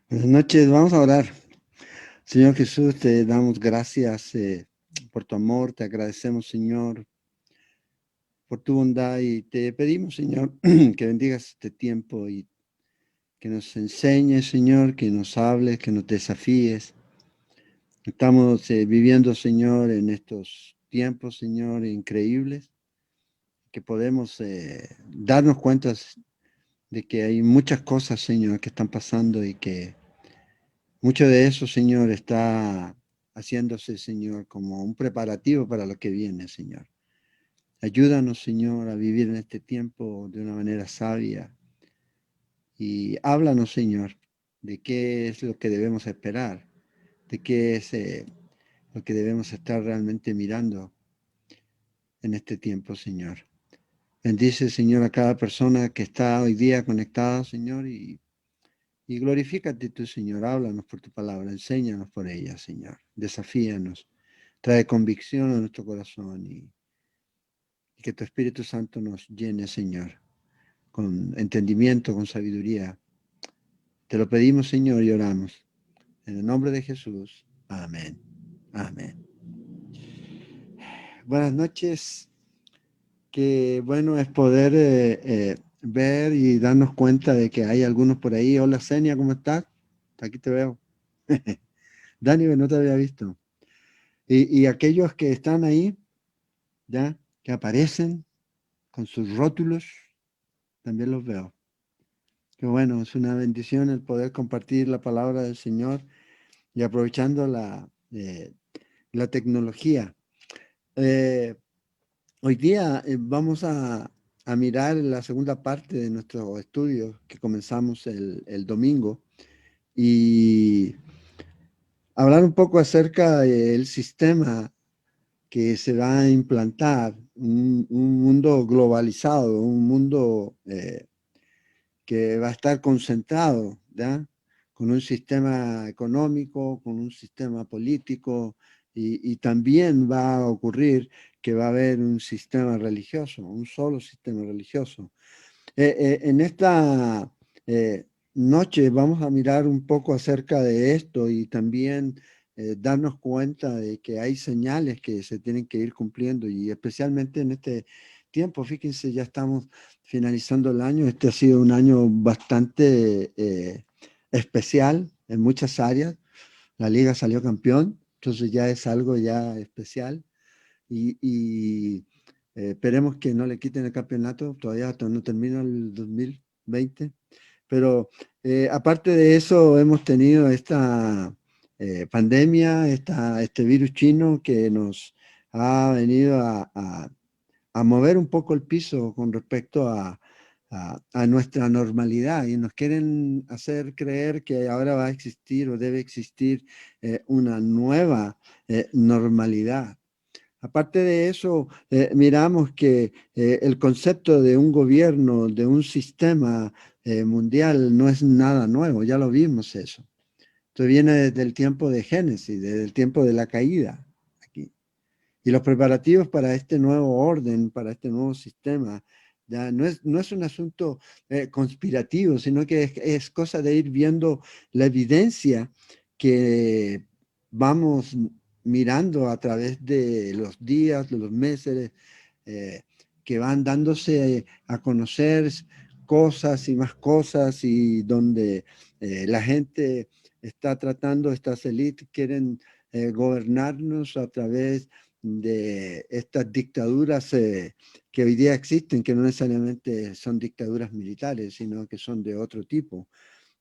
Buenas noches, vamos a orar. Señor Jesús, te damos gracias por tu amor, te agradecemos, Señor, por tu bondad y te pedimos, Señor, que bendigas este tiempo y que nos enseñes, Señor, que nos hables, que nos desafíes. Estamos viviendo, Señor, en estos tiempos, Señor, increíbles, que podemos darnos cuenta de que hay muchas cosas, Señor, que están pasando y que mucho de eso, Señor, está haciéndose, Señor, como un preparativo para lo que viene, Señor. Ayúdanos, Señor, a vivir en este tiempo de una manera sabia y háblanos, Señor, de qué es lo que debemos esperar, de qué es lo que debemos estar realmente mirando en este tiempo, Señor. Bendice, Señor, a cada persona que está hoy día conectada, Señor, y glorifícate tú, Señor. Háblanos por tu palabra, enséñanos por ella, Señor. Desafíanos. Trae convicción a nuestro corazón y que tu Espíritu Santo nos llene, Señor, con entendimiento, con sabiduría. Te lo pedimos, Señor, y oramos. En el nombre de Jesús. Amén. Amén. Buenas noches. Qué bueno es poder ver y darnos cuenta de que hay algunos por ahí. Hola, Senia, ¿cómo estás? Aquí te veo. Dani, no te había visto. Y aquellos que están ahí, ya, que aparecen con sus rótulos, también los veo. Qué bueno, es una bendición el poder compartir la palabra del Señor y aprovechando la tecnología. Eh, Hoy día vamos a mirar la segunda parte de nuestro estudio que comenzamos el domingo y hablar un poco acerca del sistema que se va a implantar, un mundo globalizado, un mundo que va a estar concentrado, ¿ya? Con un sistema económico, con un sistema político, y también va a ocurrir que va a haber un sistema religioso, un solo sistema religioso. En esta noche vamos a mirar un poco acerca de esto y también darnos cuenta de que hay señales que se tienen que ir cumpliendo y especialmente en este tiempo, fíjense, ya estamos finalizando el año. Este ha sido un año bastante especial en muchas áreas. La liga salió campeón, entonces ya es algo ya especial y esperemos que no le quiten el campeonato, todavía hasta no termina el 2020, pero aparte de eso hemos tenido esta pandemia, este virus chino que nos ha venido a mover un poco el piso con respecto a nuestra normalidad y nos quieren hacer creer que ahora va a existir o debe existir una nueva normalidad. Aparte de eso, miramos que el concepto de un gobierno, de un sistema mundial, no es nada nuevo, ya lo vimos eso. Esto viene desde el tiempo de Génesis, desde el tiempo de la caída aquí. Y los preparativos para este nuevo orden, para este nuevo sistema, ya no es un asunto conspirativo, sino que es cosa de ir viendo la evidencia que vamos mirando a través de los días, de los meses, eh, que van dándose a conocer cosas y más cosas y donde la gente está tratando, estas élites quieren gobernarnos a través de estas dictaduras que hoy día existen, que no necesariamente son dictaduras militares, sino que son de otro tipo.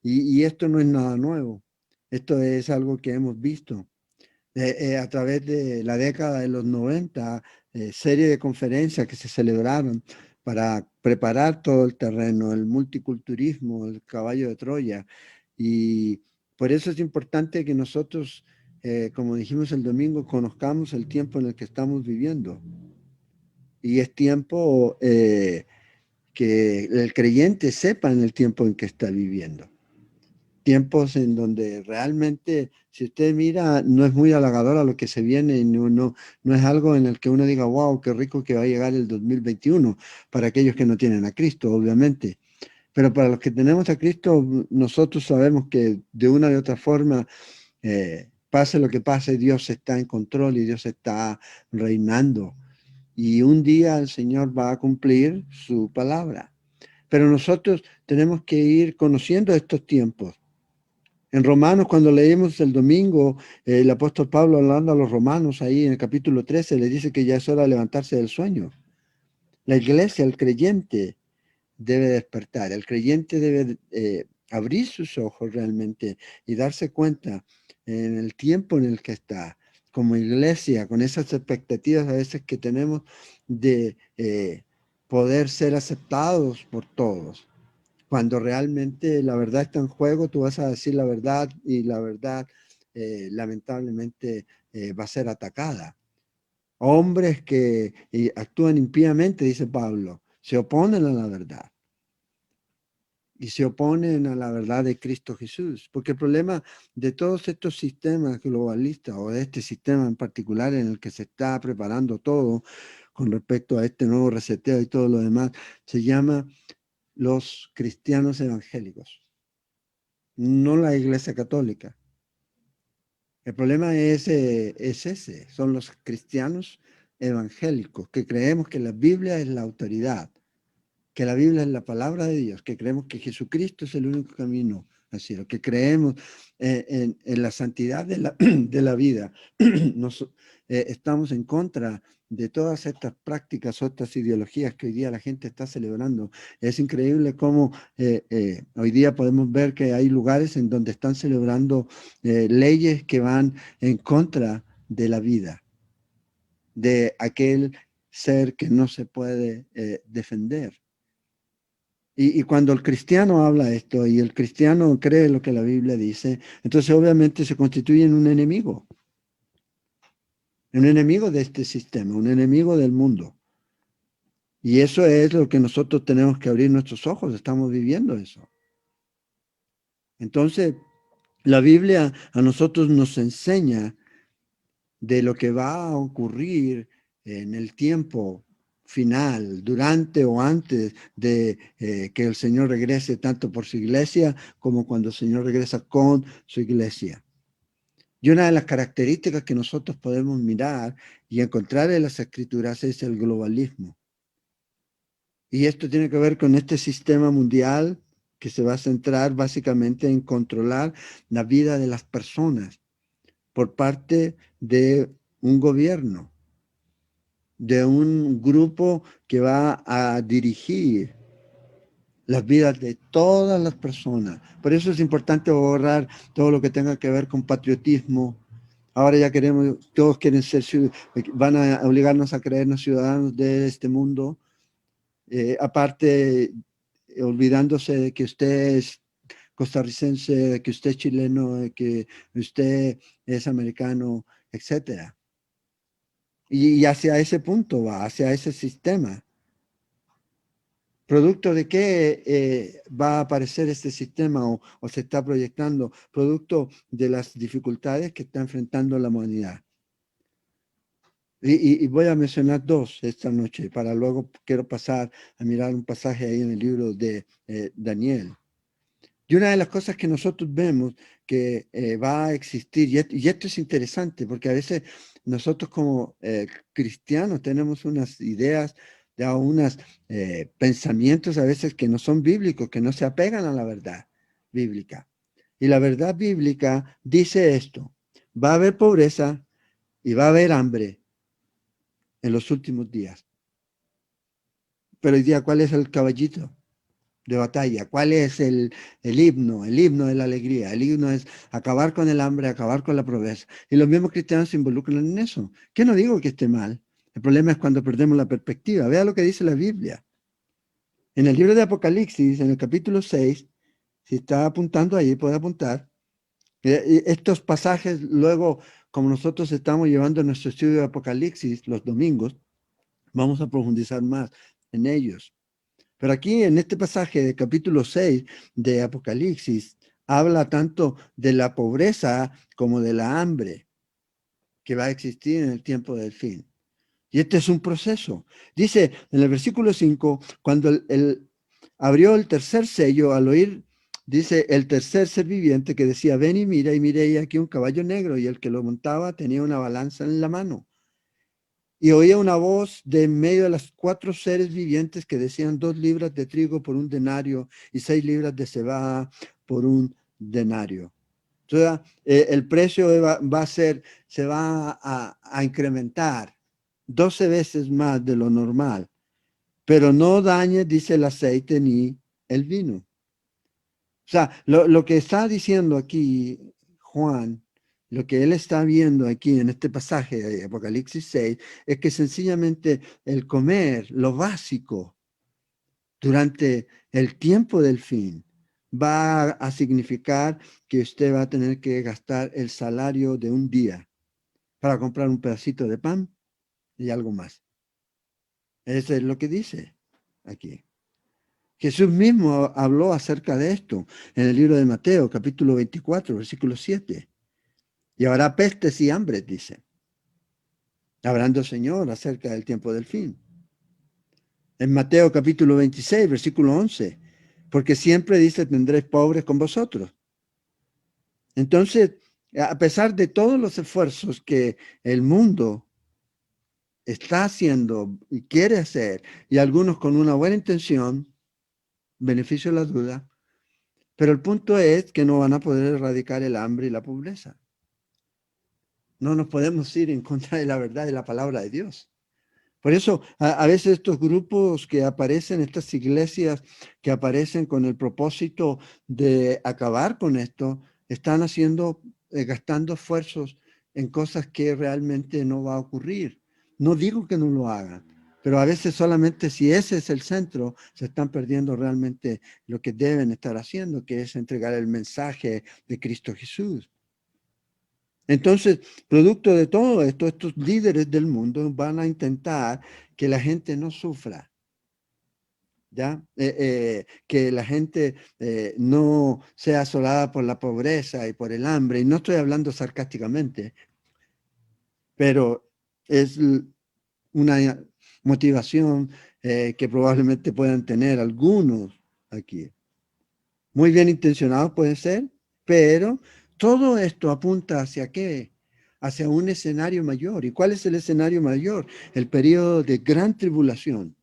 Y esto no es nada nuevo, esto es algo que hemos visto a través de la década de los 90, serie de conferencias que se celebraron para preparar todo el terreno, el multiculturismo, el caballo de Troya. Y por eso es importante que nosotros, como dijimos el domingo, conozcamos el tiempo en el que estamos viviendo. Y es tiempo que el creyente sepa en el tiempo en que está viviendo. Tiempos en donde realmente, si usted mira, no es muy halagador a lo que se viene, y no es algo en el que uno diga, wow, qué rico que va a llegar el 2021 para aquellos que no tienen a Cristo, obviamente. Pero para los que tenemos a Cristo, nosotros sabemos que de una u otra forma, pase lo que pase, Dios está en control y Dios está reinando. Y un día el Señor va a cumplir su palabra. Pero nosotros tenemos que ir conociendo estos tiempos. En Romanos, cuando leímos el domingo, el apóstol Pablo hablando a los romanos, ahí en el capítulo 13, le dice que ya es hora de levantarse del sueño. La iglesia, el creyente, debe despertar. El creyente debe abrir sus ojos realmente y darse cuenta en el tiempo en el que está, como iglesia, con esas expectativas a veces que tenemos de poder ser aceptados por todos. Cuando realmente la verdad está en juego, tú vas a decir la verdad y la verdad lamentablemente va a ser atacada. Hombres que actúan impíamente, dice Pablo, se oponen a la verdad y se oponen a la verdad de Cristo Jesús. Porque el problema de todos estos sistemas globalistas o de este sistema en particular en el que se está preparando todo con respecto a este nuevo reseteo y todo lo demás, se llama los cristianos evangélicos, no la Iglesia Católica. El problema es ese, son los cristianos evangélicos que creemos que la Biblia es la autoridad, que la Biblia es la palabra de Dios, que creemos que Jesucristo es el único camino al cielo, que creemos en la santidad de la, de la vida. Estamos en contra de todas estas prácticas o estas ideologías que hoy día la gente está celebrando. Es increíble cómo hoy día podemos ver que hay lugares en donde están celebrando leyes que van en contra de la vida, de aquel ser que no se puede defender. Y cuando el cristiano habla esto y el cristiano cree lo que la Biblia dice, entonces obviamente se constituye en un enemigo de este sistema, un enemigo del mundo. Y eso es lo que nosotros tenemos que abrir nuestros ojos, estamos viviendo eso. Entonces, la Biblia a nosotros nos enseña de lo que va a ocurrir en el tiempo final, durante o antes de que el Señor regrese tanto por su iglesia como cuando el Señor regresa con su iglesia. Y una de las características que nosotros podemos mirar y encontrar en las escrituras es el globalismo. Y esto tiene que ver con este sistema mundial que se va a centrar básicamente en controlar la vida de las personas por parte de un gobierno, de un grupo que va a dirigir las vidas de todas las personas. Por eso es importante borrar todo lo que tenga que ver con patriotismo. Ahora ya queremos, todos quieren ser, van a obligarnos a creernos ciudadanos de este mundo. Aparte, olvidándose de que usted es costarricense, de que usted es chileno, de que usted es americano, etcétera. Y hacia ese punto va, hacia ese sistema. ¿Producto de qué va a aparecer este sistema o se está proyectando? Producto de las dificultades que está enfrentando la humanidad. Y voy a mencionar dos esta noche, para luego quiero pasar a mirar un pasaje ahí en el libro de Daniel. Y una de las cosas que nosotros vemos que va a existir, y esto es interesante, porque a veces nosotros como cristianos tenemos unas ideas, ya unos pensamientos a veces que no son bíblicos, que no se apegan a la verdad bíblica. Y la verdad bíblica dice esto: va a haber pobreza y va a haber hambre en los últimos días. Pero hoy día, ¿cuál es el caballito de batalla? ¿Cuál es el himno? El himno de la alegría. El himno es acabar con el hambre, acabar con la pobreza. Y los mismos cristianos se involucran en eso. Que no digo que esté mal. El problema es cuando perdemos la perspectiva. Vea lo que dice la Biblia. En el libro de Apocalipsis, en el capítulo 6, si está apuntando ahí, puede apuntar. Estos pasajes, luego, como nosotros estamos llevando nuestro estudio de Apocalipsis los domingos, vamos a profundizar más en ellos. Pero aquí en este pasaje de capítulo 6 de Apocalipsis habla tanto de la pobreza como de la hambre que va a existir en el tiempo del fin. Y este es un proceso. Dice en el versículo 5, cuando abrió el tercer sello al oír, dice, el tercer ser viviente que decía, ven y miré y aquí un caballo negro y el que lo montaba tenía una balanza en la mano. Y oía una voz de en medio de las cuatro seres vivientes que decían 2 libras de trigo por un denario y 6 libras de cebada por un denario. Entonces, el precio va a ser, se va a incrementar 12 veces más de lo normal, pero no dañe, dice el aceite ni el vino. O sea, lo que está diciendo aquí Juan, lo que él está viendo aquí en este pasaje de Apocalipsis 6, es que sencillamente el comer, lo básico, durante el tiempo del fin, va a significar que usted va a tener que gastar el salario de un día para comprar un pedacito de pan y algo más. Eso es lo que dice aquí. Jesús mismo habló acerca de esto en el libro de Mateo, capítulo 24, versículo 7. Y habrá pestes y hambres, dice, hablando el Señor acerca del tiempo del fin. En Mateo, capítulo 26, versículo 11, porque siempre dice, tendréis pobres con vosotros. Entonces, a pesar de todos los esfuerzos que el mundo está haciendo y quiere hacer, y algunos con una buena intención, beneficio de la duda, pero el punto es que no van a poder erradicar el hambre y la pobreza. No nos podemos ir en contra de la verdad de la palabra de Dios. Por eso, a veces estos grupos que aparecen, estas iglesias que aparecen con el propósito de acabar con esto, están haciendo, gastando esfuerzos en cosas que realmente no va a ocurrir. No digo que no lo hagan, pero a veces solamente si ese es el centro, se están perdiendo realmente lo que deben estar haciendo, que es entregar el mensaje de Cristo Jesús. Entonces, producto de todo esto, estos líderes del mundo van a intentar que la gente no sufra, ¿ya? Que la gente no sea asolada por la pobreza y por el hambre. Y no estoy hablando sarcásticamente, pero es una motivación que probablemente puedan tener algunos aquí. Muy bien intencionados pueden ser, pero todo esto apunta hacia qué? Hacia un escenario mayor. ¿Y cuál es el escenario mayor? El periodo de gran tribulación.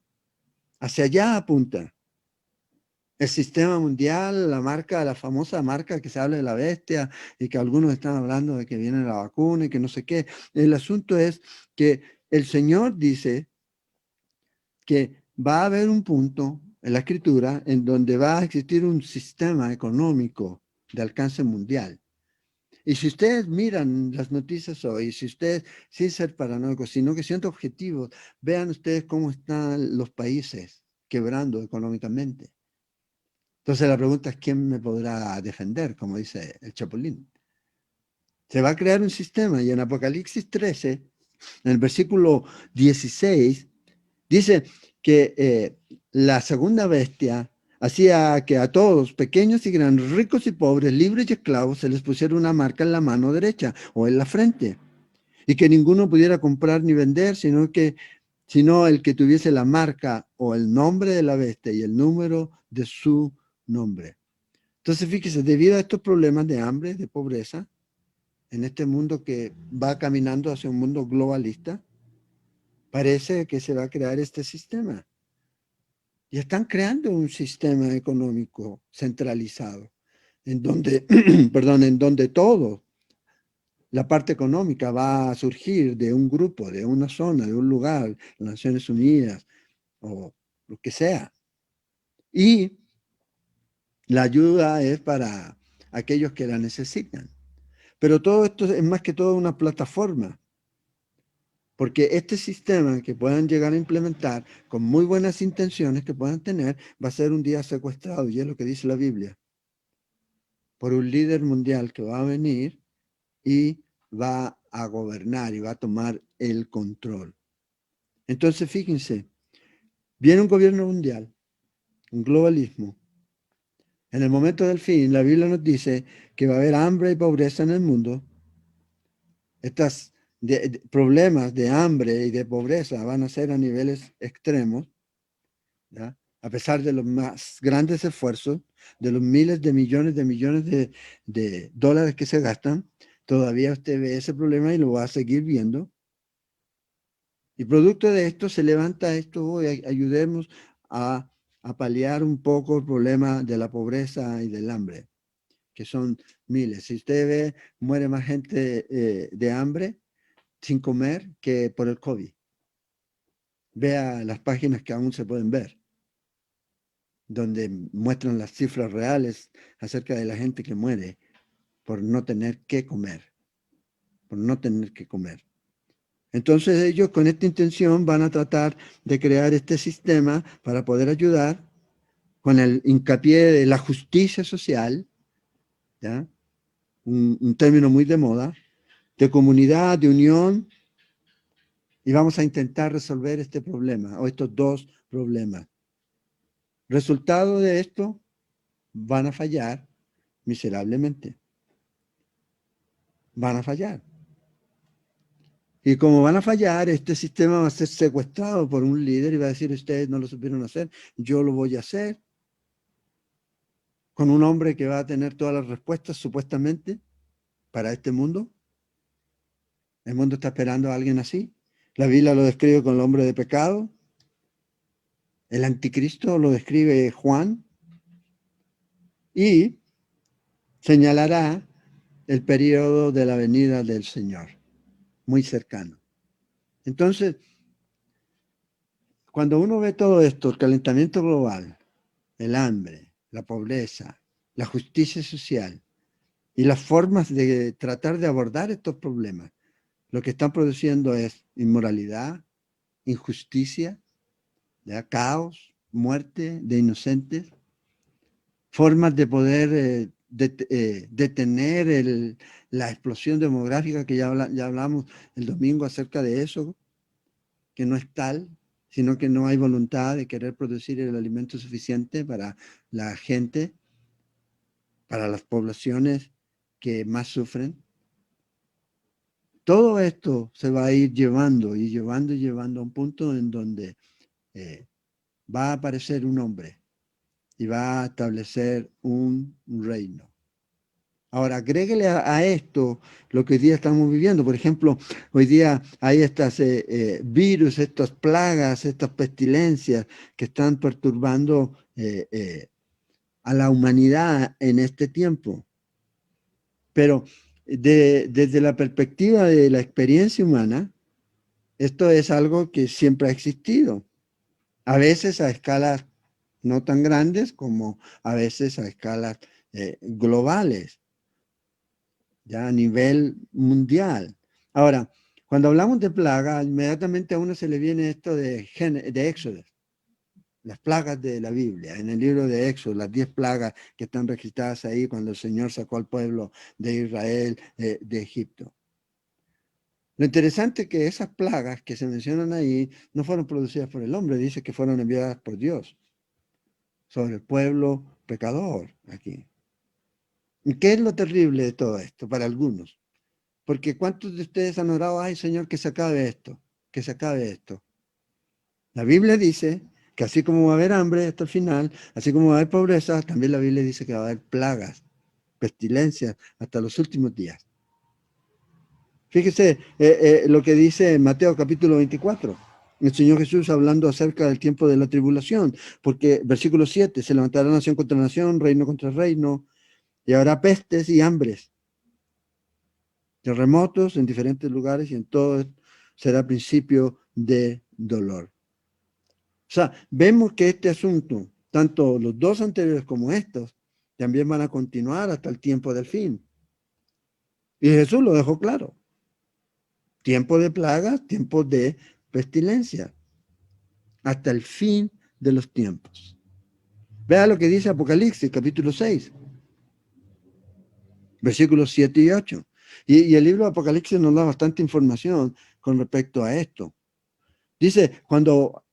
Hacia allá apunta. El sistema mundial, la marca, la famosa marca que se habla de la bestia y que algunos están hablando de que viene la vacuna y que no sé qué. El asunto es que el Señor dice que va a haber un punto en la escritura en donde va a existir un sistema económico de alcance mundial. Y si ustedes miran las noticias hoy, si ustedes, sin ser paranoicos, sino que siendo objetivos, vean ustedes cómo están los países quebrando económicamente. Entonces la pregunta es, ¿quién me podrá defender? Como dice el Chapulín. Se va a crear un sistema y en Apocalipsis 13, en el versículo 16, dice que la segunda bestia hacía que a todos, pequeños y grandes, ricos y pobres, libres y esclavos, se les pusiera una marca en la mano derecha o en la frente, y que ninguno pudiera comprar ni vender, sino el que tuviese la marca o el nombre de la bestia y el número de su nombre. Entonces, fíjese, debido a estos problemas de hambre, de pobreza, en este mundo que va caminando hacia un mundo globalista, parece que se va a crear este sistema. Y están creando un sistema económico centralizado, en donde, perdón, en donde todo, la parte económica va a surgir de un grupo, de una zona, de un lugar, las Naciones Unidas o lo que sea. Y la ayuda es para aquellos que la necesitan. Pero todo esto es más que todo una plataforma, porque este sistema que puedan llegar a implementar con muy buenas intenciones que puedan tener, va a ser un día secuestrado, y es lo que dice la Biblia, por un líder mundial que va a venir y va a gobernar y va a tomar el control. Entonces, fíjense, viene un gobierno mundial, un globalismo. En el momento del fin, la Biblia nos dice que va a haber hambre y pobreza en el mundo. Estos problemas de hambre y de pobreza van a ser a niveles extremos, ¿ya? A pesar de los más grandes esfuerzos, de los miles de millones de dólares que se gastan, todavía usted ve ese problema y lo va a seguir viendo. Y producto de esto se levanta esto hoy, ayudemos a, a paliar un poco el problema de la pobreza y del hambre, que son miles. Si usted ve, muere más gente de hambre sin comer que por el COVID. Vea las páginas que aún se pueden ver, donde muestran las cifras reales acerca de la gente que muere por no tener que comer, por no tener que comer. Entonces ellos con esta intención van a tratar de crear este sistema para poder ayudar con el hincapié de la justicia social, ¿ya? Un término muy de moda, de comunidad, de unión, y vamos a intentar resolver este problema o estos dos problemas. Resultado de esto, van a fallar miserablemente. Van a fallar. Y como van a fallar, este sistema va a ser secuestrado por un líder y va a decir, ustedes no lo supieron hacer, yo lo voy a hacer. Con un hombre que va a tener todas las respuestas, supuestamente, para este mundo. El mundo está esperando a alguien así. La Biblia lo describe con el hombre de pecado. El anticristo lo describe Juan. Y señalará el periodo de la venida del Señor, muy cercano. Entonces, cuando uno ve todo esto, el calentamiento global, el hambre, la pobreza, la justicia social y las formas de tratar de abordar estos problemas, lo que están produciendo es inmoralidad, injusticia, ¿ya? Caos, muerte de inocentes, formas de poder detener la explosión demográfica que ya hablamos el domingo acerca de eso, que no es tal, sino que no hay voluntad de querer producir el alimento suficiente para la gente, para las poblaciones que más sufren. Todo esto se va a ir llevando y llevando y llevando a un punto en donde va a aparecer un hombre y va a establecer un reino. Ahora, agréguele a esto lo que hoy día estamos viviendo. Por ejemplo, hoy día hay estas virus, estas plagas, estas pestilencias que están perturbando a la humanidad en este tiempo. Pero desde la perspectiva de la experiencia humana, esto es algo que siempre ha existido. A veces a escalas no tan grandes como a veces a escalas globales, ya a nivel mundial. Ahora, cuando hablamos de plaga, inmediatamente a uno se le viene esto de Éxodo, las plagas de la Biblia, en el libro de Éxodo, las 10 plagas que están registradas ahí cuando el Señor sacó al pueblo de Israel de Egipto. Lo interesante es que esas plagas que se mencionan ahí no fueron producidas por el hombre, dice que fueron enviadas por Dios sobre el pueblo pecador aquí. ¿Y qué es lo terrible de todo esto para algunos? Porque ¿cuántos de ustedes han orado, ay Señor, que se acabe esto, que se acabe esto? La Biblia dice que así como va a haber hambre hasta el final, así como va a haber pobreza, también la Biblia dice que va a haber plagas, pestilencias hasta los últimos días. Fíjese lo que dice Mateo capítulo 24. El Señor Jesús hablando acerca del tiempo de la tribulación, porque versículo 7, se levantará nación contra nación, reino contra reino, y habrá pestes y hambres, terremotos en diferentes lugares y en todo será principio de dolor. O sea, vemos que este asunto, tanto los dos anteriores como estos, también van a continuar hasta el tiempo del fin. Y Jesús lo dejó claro. Tiempo de plagas, tiempo de pestilencia, hasta el fin de los tiempos. Vea lo que dice Apocalipsis, capítulo 6, versículos 7 y 8. Y el libro de Apocalipsis nos da bastante información con respecto a esto. Dice, cuando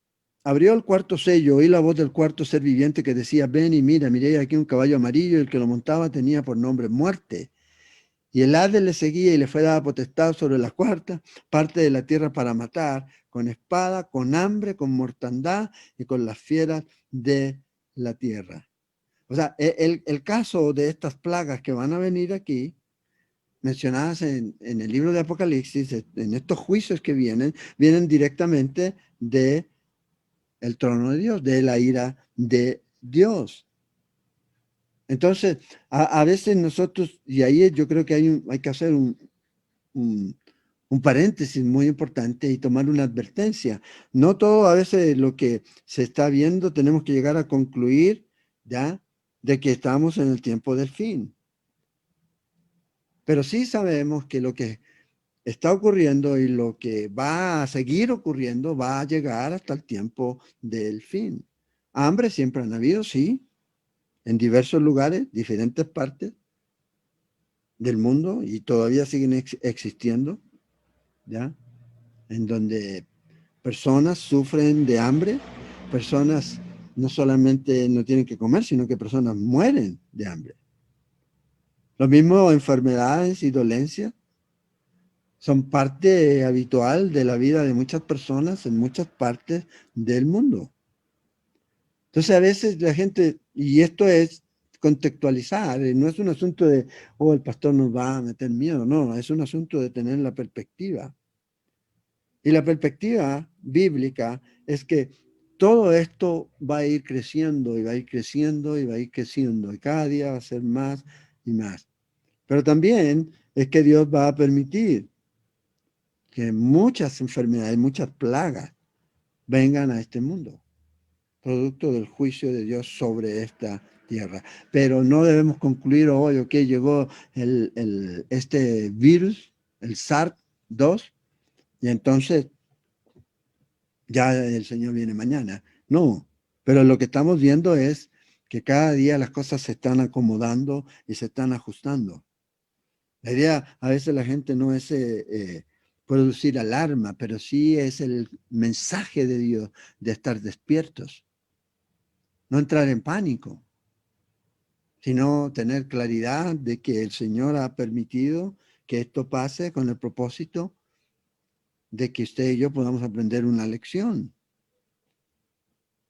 abrió el cuarto sello, oí la voz del cuarto ser viviente que decía, ven y mira, miré aquí un caballo amarillo, y el que lo montaba tenía por nombre Muerte. Y el Hades le seguía y le fue dada potestad sobre la cuarta parte de la tierra para matar, con espada, con hambre, con mortandad y con las fieras de la tierra. O sea, el caso de estas plagas que van a venir aquí, mencionadas en el libro de Apocalipsis, en estos juicios que vienen directamente de el trono de Dios, de la ira de Dios. Entonces, a veces nosotros, y ahí yo creo que hay que hacer un, un paréntesis muy importante y tomar una advertencia. No todo a veces lo que se está viendo tenemos que llegar a concluir ya de que estamos en el tiempo del fin. Pero sí sabemos que lo que está ocurriendo y lo que va a seguir ocurriendo va a llegar hasta el tiempo del fin. Hambre siempre han habido, sí, en diversos lugares, diferentes partes del mundo y todavía siguen existiendo, ¿ya? En donde personas sufren de hambre, personas no solamente no tienen que comer, sino que personas mueren de hambre. Lo mismo enfermedades y dolencias son parte habitual de la vida de muchas personas en muchas partes del mundo. Entonces a veces la gente, y esto es contextualizar, no es un asunto de, oh, el pastor nos va a meter miedo, no, es un asunto de tener la perspectiva. Y la perspectiva bíblica es que todo esto va a ir creciendo y va a ir creciendo y va a ir creciendo y cada día va a ser más y más. Pero también es que Dios va a permitir que muchas enfermedades, muchas plagas vengan a este mundo, producto del juicio de Dios sobre esta tierra. Pero no debemos concluir hoy, ok, llegó este virus, el SARS-2, y entonces ya el Señor viene mañana. No, pero lo que estamos viendo es que cada día las cosas se están acomodando y se están ajustando. La idea, a veces la gente no es producir alarma, pero sí es el mensaje de Dios de estar despiertos, no entrar en pánico, sino tener claridad de que el Señor ha permitido que esto pase con el propósito de que usted y yo podamos aprender una lección.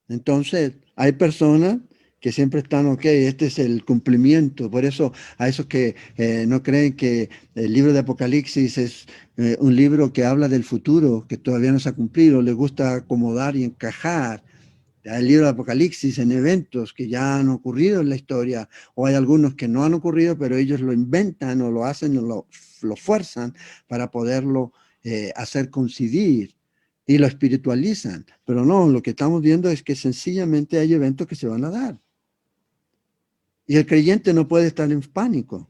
Entonces, hay personas que siempre están, ok, este es el cumplimiento. Por eso, a esos que no creen que el libro de Apocalipsis es un libro que habla del futuro, que todavía no se ha cumplido, les gusta acomodar y encajar el libro de Apocalipsis en eventos que ya han ocurrido en la historia, o hay algunos que no han ocurrido, pero ellos lo inventan o lo hacen o lo fuerzan para poderlo hacer coincidir y lo espiritualizan. Pero no, lo que estamos viendo es que sencillamente hay eventos que se van a dar. Y el creyente no puede estar en pánico.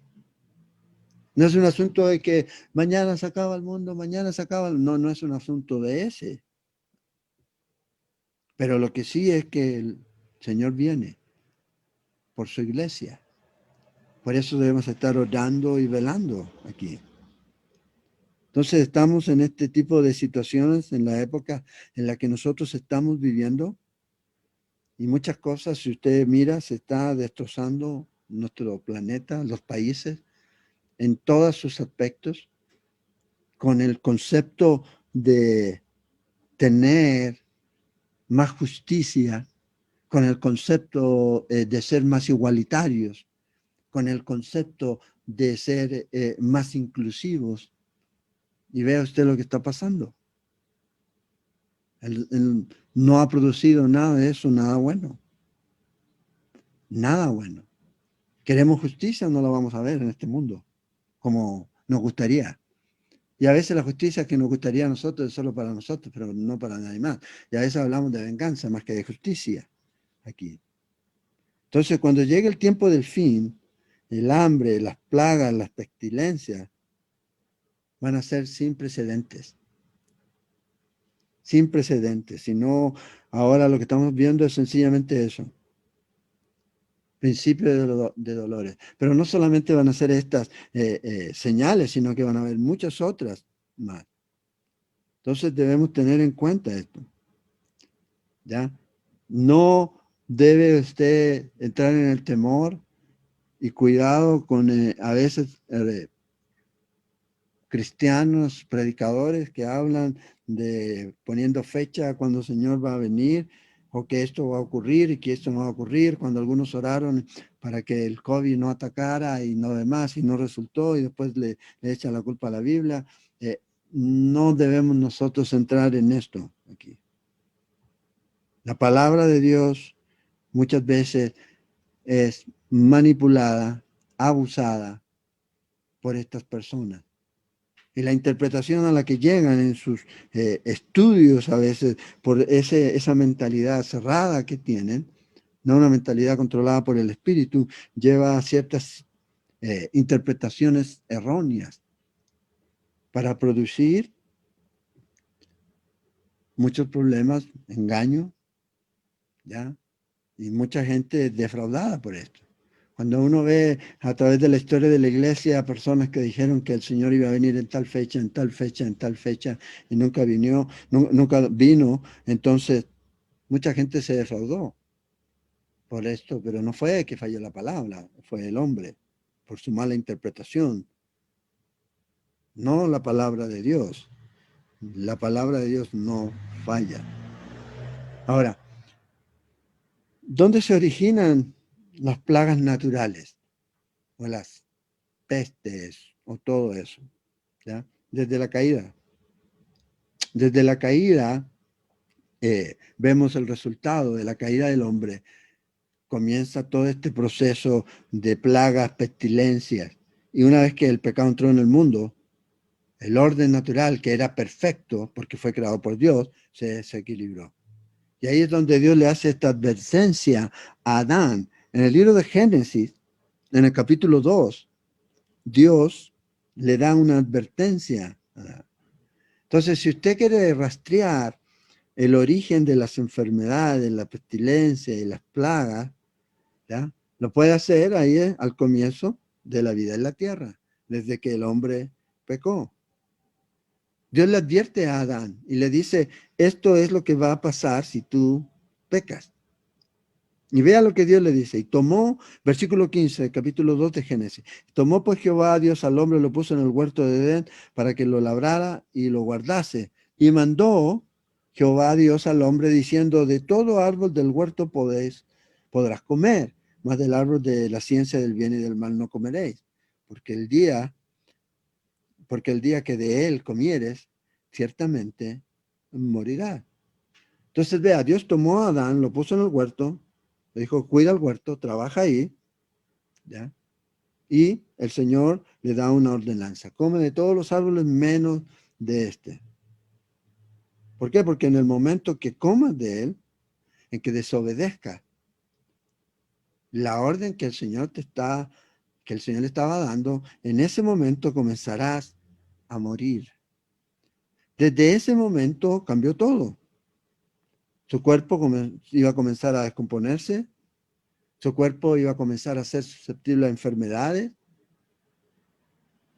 No es un asunto de que mañana se acaba el mundo, mañana se acaba. No, no es un asunto de ese. Pero lo que sí es que el Señor viene por su iglesia. Por eso debemos estar orando y velando aquí. Entonces estamos en este tipo de situaciones en la época en la que nosotros estamos viviendo y muchas cosas, si usted mira, se está destrozando nuestro planeta, los países, en todos sus aspectos, con el concepto de tener más justicia, con el concepto de ser más igualitarios, con el concepto de ser más inclusivos. Y vea usted lo que está pasando. No ha producido nada de eso, nada bueno. Nada bueno. Queremos justicia, no la vamos a ver en este mundo, como nos gustaría. Y a veces la justicia que nos gustaría a nosotros es solo para nosotros, pero no para nadie más. Y a veces hablamos de venganza más que de justicia aquí. Entonces, cuando llegue el tiempo del fin, el hambre, las plagas, las pestilencias, van a ser sin precedentes. Sin precedentes. Si no, ahora lo que estamos viendo es sencillamente eso. Principio de dolores. Pero no solamente van a ser estas señales, sino que van a haber muchas otras más. Entonces debemos tener en cuenta esto. ¿Ya? No debe usted entrar en el temor y cuidado con a veces cristianos, predicadores que hablan de poniendo fecha cuando el Señor va a venir, o que esto va a ocurrir y que esto no va a ocurrir, cuando algunos oraron para que el COVID no atacara y no demás, y no resultó, y después le echan la culpa a la Biblia. No debemos nosotros entrar en esto aquí. La palabra de Dios muchas veces es manipulada, abusada por estas personas. Y la interpretación a la que llegan en sus estudios a veces por esa mentalidad cerrada que tienen, no una mentalidad controlada por el espíritu, lleva a ciertas interpretaciones erróneas para producir muchos problemas, engaño, ¿ya? Y mucha gente defraudada por esto. Cuando uno ve a través de la historia de la iglesia a personas que dijeron que el Señor iba a venir en tal fecha, en tal fecha, en tal fecha, y nunca vino, nunca vino, entonces mucha gente se defraudó por esto, pero no fue que falló la palabra, fue el hombre, por su mala interpretación, no la palabra de Dios. La palabra de Dios no falla. Ahora, ¿dónde se originan las plagas naturales o las pestes o todo eso? ¿Ya? Desde la caída. Desde la caída vemos el resultado de la caída del hombre. Comienza todo este proceso de plagas, pestilencias. Y una vez que el pecado entró en el mundo, el orden natural, que era perfecto porque fue creado por Dios, se desequilibró. Y ahí es donde Dios le hace esta advertencia a Adán. En el libro de Génesis, en el capítulo 2, Dios le da una advertencia a Adán. Entonces, si usted quiere rastrear el origen de las enfermedades, la pestilencia y las plagas, ¿ya? Lo puede hacer ahí al comienzo de la vida en la tierra, desde que el hombre pecó. Dios le advierte a Adán y le dice, esto es lo que va a pasar si tú pecas. Y vea lo que Dios le dice. Y tomó, versículo 15, capítulo 2 de Génesis. Tomó pues Jehová a Dios al hombre, lo puso en el huerto de Edén para que lo labrara y lo guardase. Y mandó Jehová a Dios al hombre diciendo, de todo árbol del huerto podrás comer, mas del árbol de la ciencia del bien y del mal no comeréis. Porque el día que de él comieres, ciertamente morirás. Entonces, vea, Dios tomó a Adán, lo puso en el huerto, le dijo, cuida el huerto, trabaja ahí, ¿ya? Y el Señor le da una ordenanza. Come de todos los árboles menos de este. ¿Por qué? Porque en el momento que comas de él, en que desobedezcas la orden que el Señor le estaba dando, en ese momento comenzarás a morir. Desde ese momento cambió todo. Su cuerpo iba a comenzar a descomponerse, su cuerpo iba a comenzar a ser susceptible a enfermedades,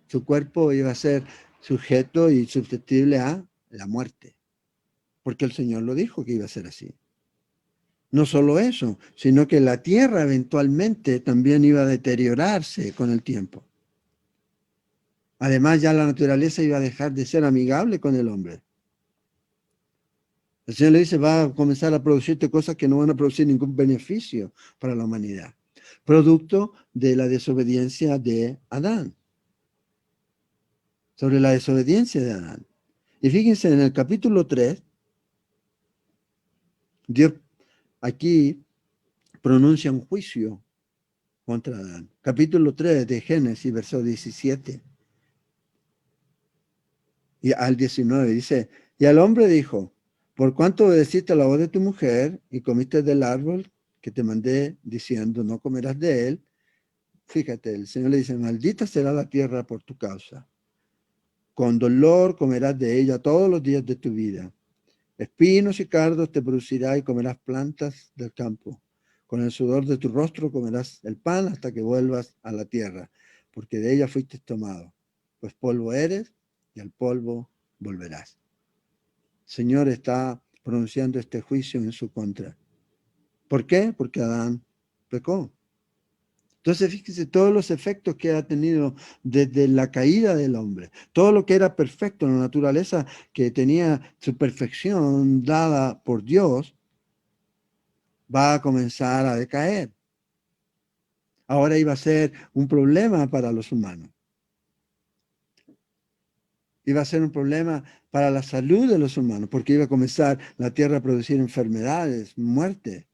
su cuerpo iba a ser sujeto y susceptible a la muerte, porque el Señor lo dijo que iba a ser así. No solo eso, sino que la tierra eventualmente también iba a deteriorarse con el tiempo. Además, ya la naturaleza iba a dejar de ser amigable con el hombre. El Señor le dice, va a comenzar a producirte cosas que no van a producir ningún beneficio para la humanidad. Producto de la desobediencia de Adán. Sobre la desobediencia de Adán. Y fíjense, en el capítulo 3, Dios aquí pronuncia un juicio contra Adán. Capítulo 3 de Génesis, verso 17 y al 19, dice, y al hombre dijo, por cuanto obedeciste a la voz de tu mujer y comiste del árbol que te mandé diciendo, no comerás de él, fíjate, el Señor le dice, maldita será la tierra por tu causa. Con dolor comerás de ella todos los días de tu vida. Espinos y cardos te producirá y comerás plantas del campo. Con el sudor de tu rostro comerás el pan hasta que vuelvas a la tierra, porque de ella fuiste tomado. Pues polvo eres y al polvo volverás. El Señor está pronunciando este juicio en su contra. ¿Por qué? Porque Adán pecó. Entonces, fíjese todos los efectos que ha tenido desde la caída del hombre. Todo lo que era perfecto, la naturaleza que tenía su perfección dada por Dios, va a comenzar a decaer. Ahora iba a ser un problema para los humanos. Iba a ser un problema para la salud de los humanos, porque iba a comenzar la tierra a producir enfermedades, muerte.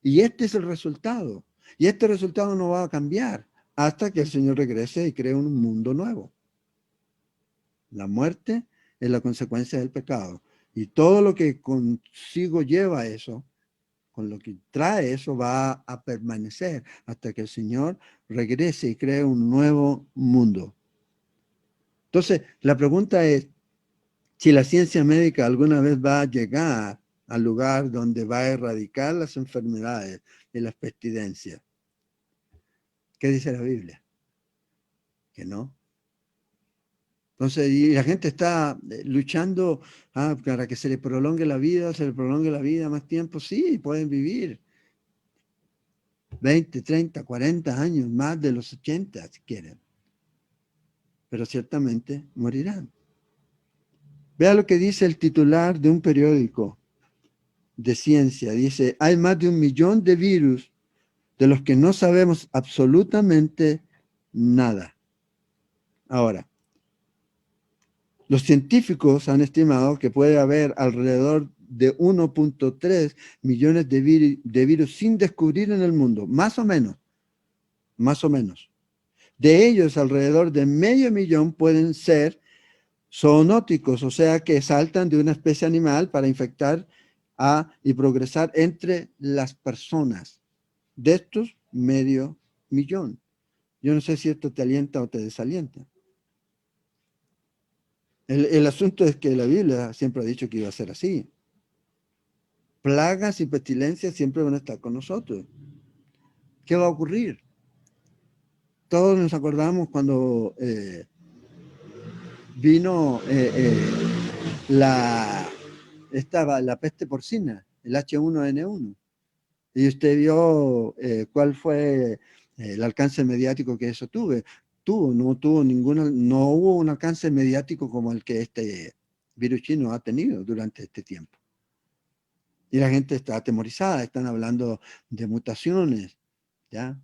Y este es el resultado. Y este resultado no va a cambiar hasta que el Señor regrese y cree un mundo nuevo. La muerte es la consecuencia del pecado. Y todo lo que consigo lleva eso, con lo que trae eso, va a permanecer hasta que el Señor regrese y cree un nuevo mundo. Entonces, la pregunta es, si la ciencia médica alguna vez va a llegar al lugar donde va a erradicar las enfermedades y las pestilencias. ¿Qué dice la Biblia? Que no. Entonces, y la gente está luchando para que se le prolongue la vida, se le prolongue la vida más tiempo. Sí, pueden vivir 20, 30, 40 años, más de los 80 si quieren. Pero ciertamente morirán. Vea lo que dice el titular de un periódico de ciencia. Dice, hay más de 1 millón de virus de los que no sabemos absolutamente nada. Ahora, los científicos han estimado que puede haber alrededor de 1.3 millones de virus sin descubrir en el mundo, más o menos, más o menos. De ellos, alrededor de medio millón pueden ser zoonóticos, o sea, que saltan de una especie animal para infectar y progresar entre las personas. De estos, medio millón. Yo no sé si esto te alienta o te desalienta. El asunto es que la Biblia siempre ha dicho que iba a ser así. Plagas y pestilencias siempre van a estar con nosotros. ¿Qué va a ocurrir? Todos nos acordamos cuando vino la peste porcina, el H1N1. Y usted vio cuál fue el alcance mediático que eso no hubo un alcance mediático como el que este virus chino ha tenido durante este tiempo. Y la gente está atemorizada, están hablando de mutaciones, ¿ya?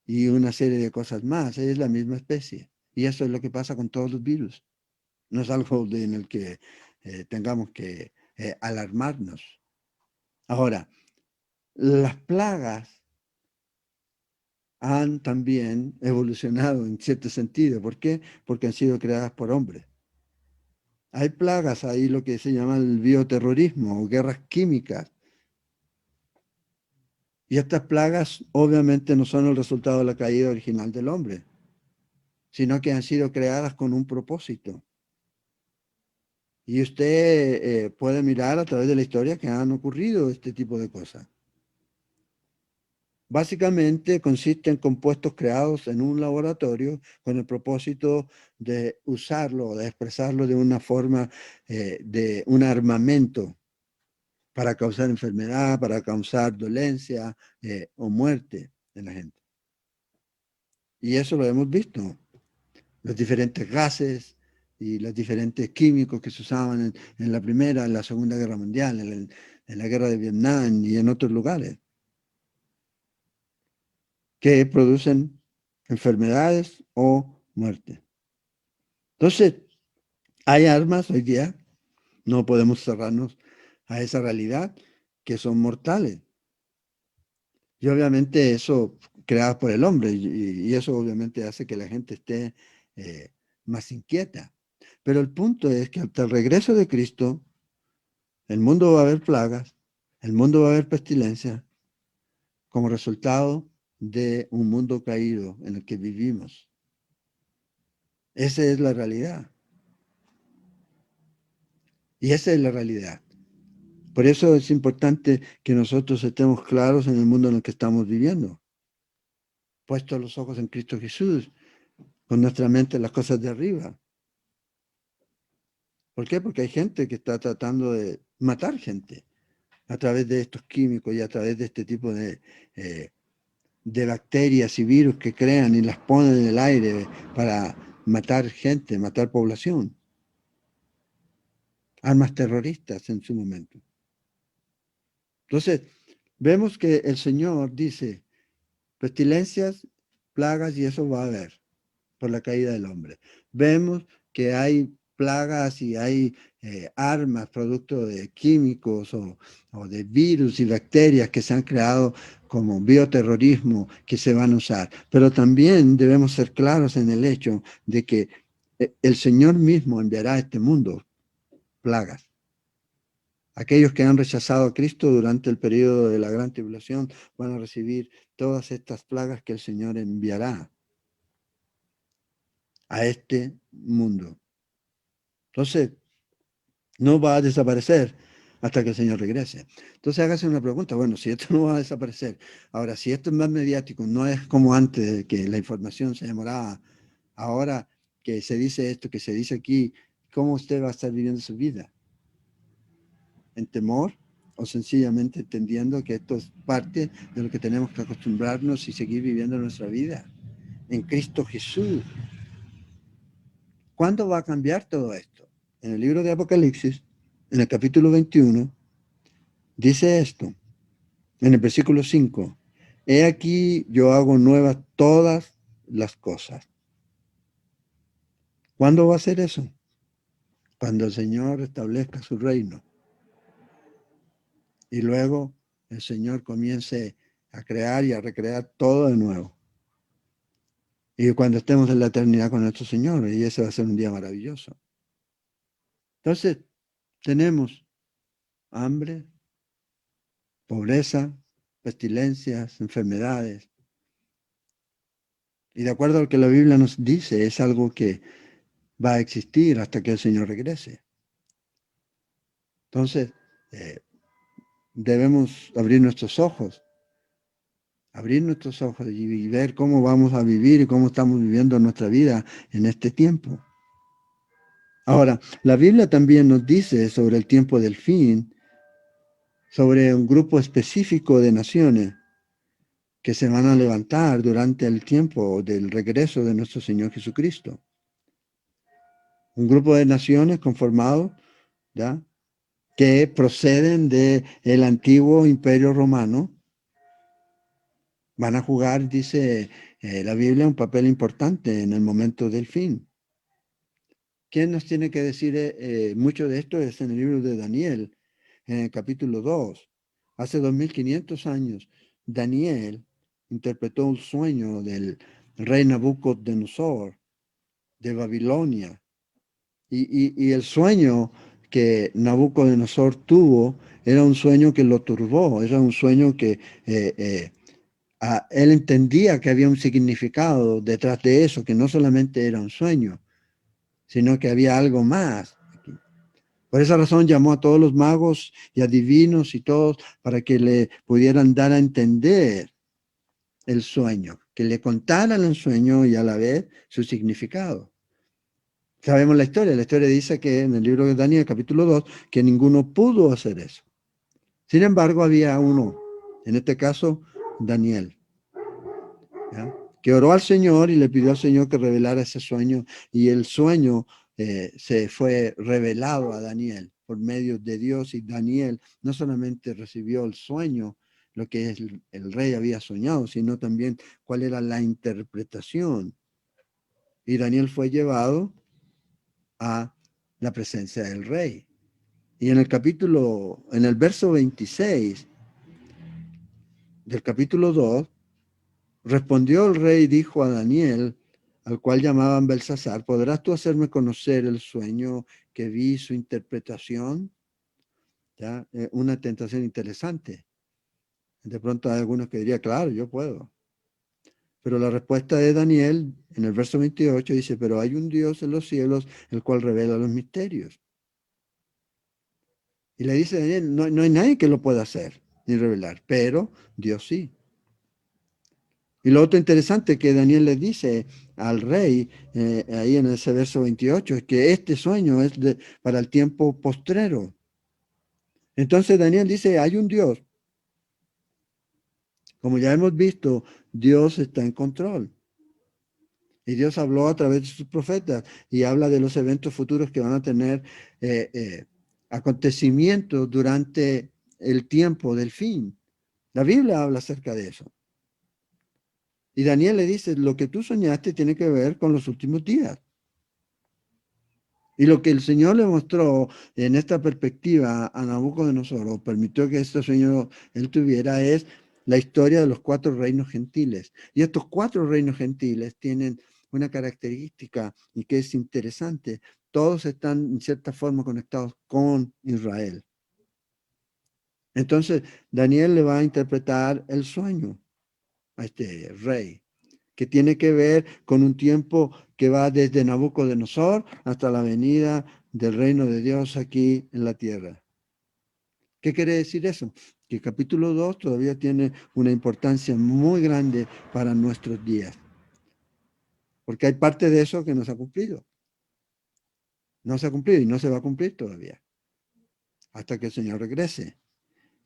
Y una serie de cosas más, es la misma especie. Y eso es lo que pasa con todos los virus. No es algo en el que tengamos que alarmarnos. Ahora, las plagas han también evolucionado en cierto sentido. ¿Por qué? Porque han sido creadas por hombres. Hay plagas ahí, lo que se llama el bioterrorismo o guerras químicas. Y estas plagas obviamente no son el resultado de la caída original del hombre, sino que han sido creadas con un propósito. Y usted puede mirar a través de la historia que han ocurrido este tipo de cosas. Básicamente consiste en compuestos creados en un laboratorio con el propósito de usarlo, de expresarlo de una forma de un armamento para causar enfermedad, para causar dolencia o muerte en la gente. Y eso lo hemos visto, los diferentes gases y los diferentes químicos que se usaban en la Primera, en la Segunda Guerra Mundial, en la Guerra de Vietnam y en otros lugares, que producen enfermedades o muerte. Entonces, hay armas hoy día, no podemos cerrarnos a esa realidad, que son mortales. Y obviamente eso creadas por el hombre, y eso obviamente hace que la gente esté eh, más inquieta. Pero el punto es que hasta el regreso de Cristo, el mundo va a haber plagas, el mundo va a haber pestilencia, como resultado de un mundo caído en el que vivimos. Esa es la realidad. Y esa es la realidad. Por eso es importante que nosotros estemos claros en el mundo en el que estamos viviendo. Puestos los ojos en Cristo Jesús, con nuestra mente en las cosas de arriba. ¿Por qué? Porque hay gente que está tratando de matar gente a través de estos químicos y a través de este tipo de de bacterias y virus que crean y las ponen en el aire para matar gente, matar población. Armas terroristas en su momento. Entonces, vemos que el Señor dice, pestilencias, plagas, y eso va a haber por la caída del hombre. Vemos que hay plagas y hay armas, producto de químicos o de virus y bacterias que se han creado como bioterrorismo que se van a usar. Pero también debemos ser claros en el hecho de que el Señor mismo enviará a este mundo plagas. Aquellos que han rechazado a Cristo durante el periodo de la gran tribulación van a recibir todas estas plagas que el Señor enviará a este mundo. Entonces, no va a desaparecer hasta que el Señor regrese. Entonces, hágase una pregunta. Bueno, si esto no va a desaparecer, ahora, si esto es más mediático, no es como antes, que la información se demoraba, ahora que se dice esto, que se dice aquí, ¿cómo usted va a estar viviendo su vida? ¿En temor? ¿O sencillamente entendiendo que esto es parte de lo que tenemos que acostumbrarnos y seguir viviendo nuestra vida? En Cristo Jesús. ¿Cuándo va a cambiar todo esto? En el libro de Apocalipsis, en el capítulo 21, dice esto, en el versículo 5, he aquí yo hago nuevas todas las cosas. ¿Cuándo va a ser eso? Cuando el Señor establezca su reino. Y luego el Señor comience a crear y a recrear todo de nuevo. Y cuando estemos en la eternidad con nuestro Señor, y ese va a ser un día maravilloso. Entonces, tenemos hambre, pobreza, pestilencias, enfermedades. Y de acuerdo a lo que la Biblia nos dice, es algo que va a existir hasta que el Señor regrese. Entonces, debemos abrir nuestros ojos y ver cómo vamos a vivir y cómo estamos viviendo nuestra vida en este tiempo. Ahora, la Biblia también nos dice sobre el tiempo del fin, sobre un grupo específico de naciones que se van a levantar durante el tiempo del regreso de nuestro Señor Jesucristo. Un grupo de naciones conformado, ¿ya?, que proceden del antiguo imperio romano, van a jugar, dice la Biblia, un papel importante en el momento del fin. ¿Quién nos tiene que decir mucho de esto? Es en el libro de Daniel, en el capítulo 2. Hace 2500 años, Daniel interpretó un sueño del rey Nabucodonosor de Babilonia. Y el sueño que Nabucodonosor tuvo era un sueño que lo turbó, era un sueño que él entendía que había un significado detrás de eso, que no solamente era un sueño, sino que había algo más. Por esa razón llamó a todos los magos y adivinos y todos para que le pudieran dar a entender el sueño, que le contaran el sueño y a la vez su significado. Sabemos la historia dice que en el libro de Daniel, capítulo 2, que ninguno pudo hacer eso. Sin embargo, había uno, en este caso, Daniel, ¿ya?, que oró al Señor y le pidió al Señor que revelara ese sueño, y el sueño se fue revelado a Daniel por medio de Dios, y Daniel no solamente recibió el sueño, lo que el rey había soñado, sino también cuál era la interpretación. Y Daniel fue llevado a la presencia del rey. Y en el verso 26 del capítulo 2, respondió el rey y dijo a Daniel, al cual llamaban Belsasar, ¿podrás tú hacerme conocer el sueño que vi, su interpretación? ¿Ya? Una tentación interesante. De pronto hay algunos que dirían, claro, yo puedo. Pero la respuesta de Daniel en el verso 28 dice, pero hay un Dios en los cielos, el cual revela los misterios. Y le dice Daniel, no hay nadie que lo pueda hacer ni revelar, pero Dios sí. Y lo otro interesante que Daniel le dice al rey, ahí en ese verso 28, es que este sueño es para el tiempo postrero. Entonces Daniel dice, hay un Dios. Como ya hemos visto, Dios está en control. Y Dios habló a través de sus profetas y habla de los eventos futuros que van a tener acontecimientos durante el tiempo del fin. La Biblia habla acerca de eso. Y Daniel le dice, lo que tú soñaste tiene que ver con los últimos días. Y lo que el Señor le mostró en esta perspectiva a Nabucodonosor, o permitió que este sueño él tuviera, es la historia de los 4 reinos gentiles. Y estos 4 reinos gentiles tienen una característica y que es interesante. Todos están en cierta forma conectados con Israel. Entonces, Daniel le va a interpretar el sueño a este rey, que tiene que ver con un tiempo que va desde Nabucodonosor hasta la venida del reino de Dios aquí en la tierra. ¿Qué quiere decir eso? Que el capítulo 2 todavía tiene una importancia muy grande para nuestros días, porque hay parte de eso que no se ha cumplido. No se ha cumplido y no se va a cumplir todavía, hasta que el Señor regrese.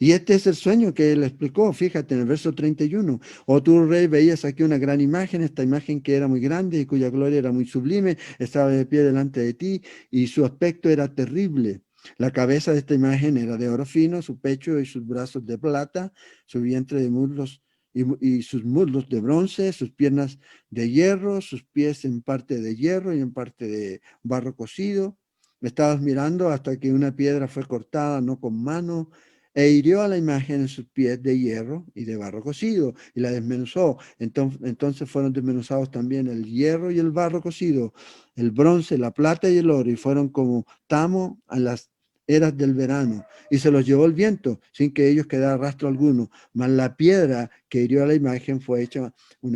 Y este es el sueño que él explicó, fíjate en el verso 31. Oh tú, rey, veías aquí una gran imagen, esta imagen que era muy grande y cuya gloria era muy sublime, estaba de pie delante de ti y su aspecto era terrible. La cabeza de esta imagen era de oro fino, su pecho y sus brazos de plata, su vientre de muslos y sus muslos de bronce, sus piernas de hierro, sus pies en parte de hierro y en parte de barro cocido. Me estabas mirando hasta que una piedra fue cortada, no con mano, e hirió a la imagen en sus pies de hierro y de barro cocido, y la desmenuzó. Entonces fueron desmenuzados también el hierro y el barro cocido, el bronce, la plata y el oro, y fueron como tamo a las eras del verano, y se los llevó el viento, sin que ellos quedara rastro alguno. Mas la piedra que hirió a la imagen fue hecho un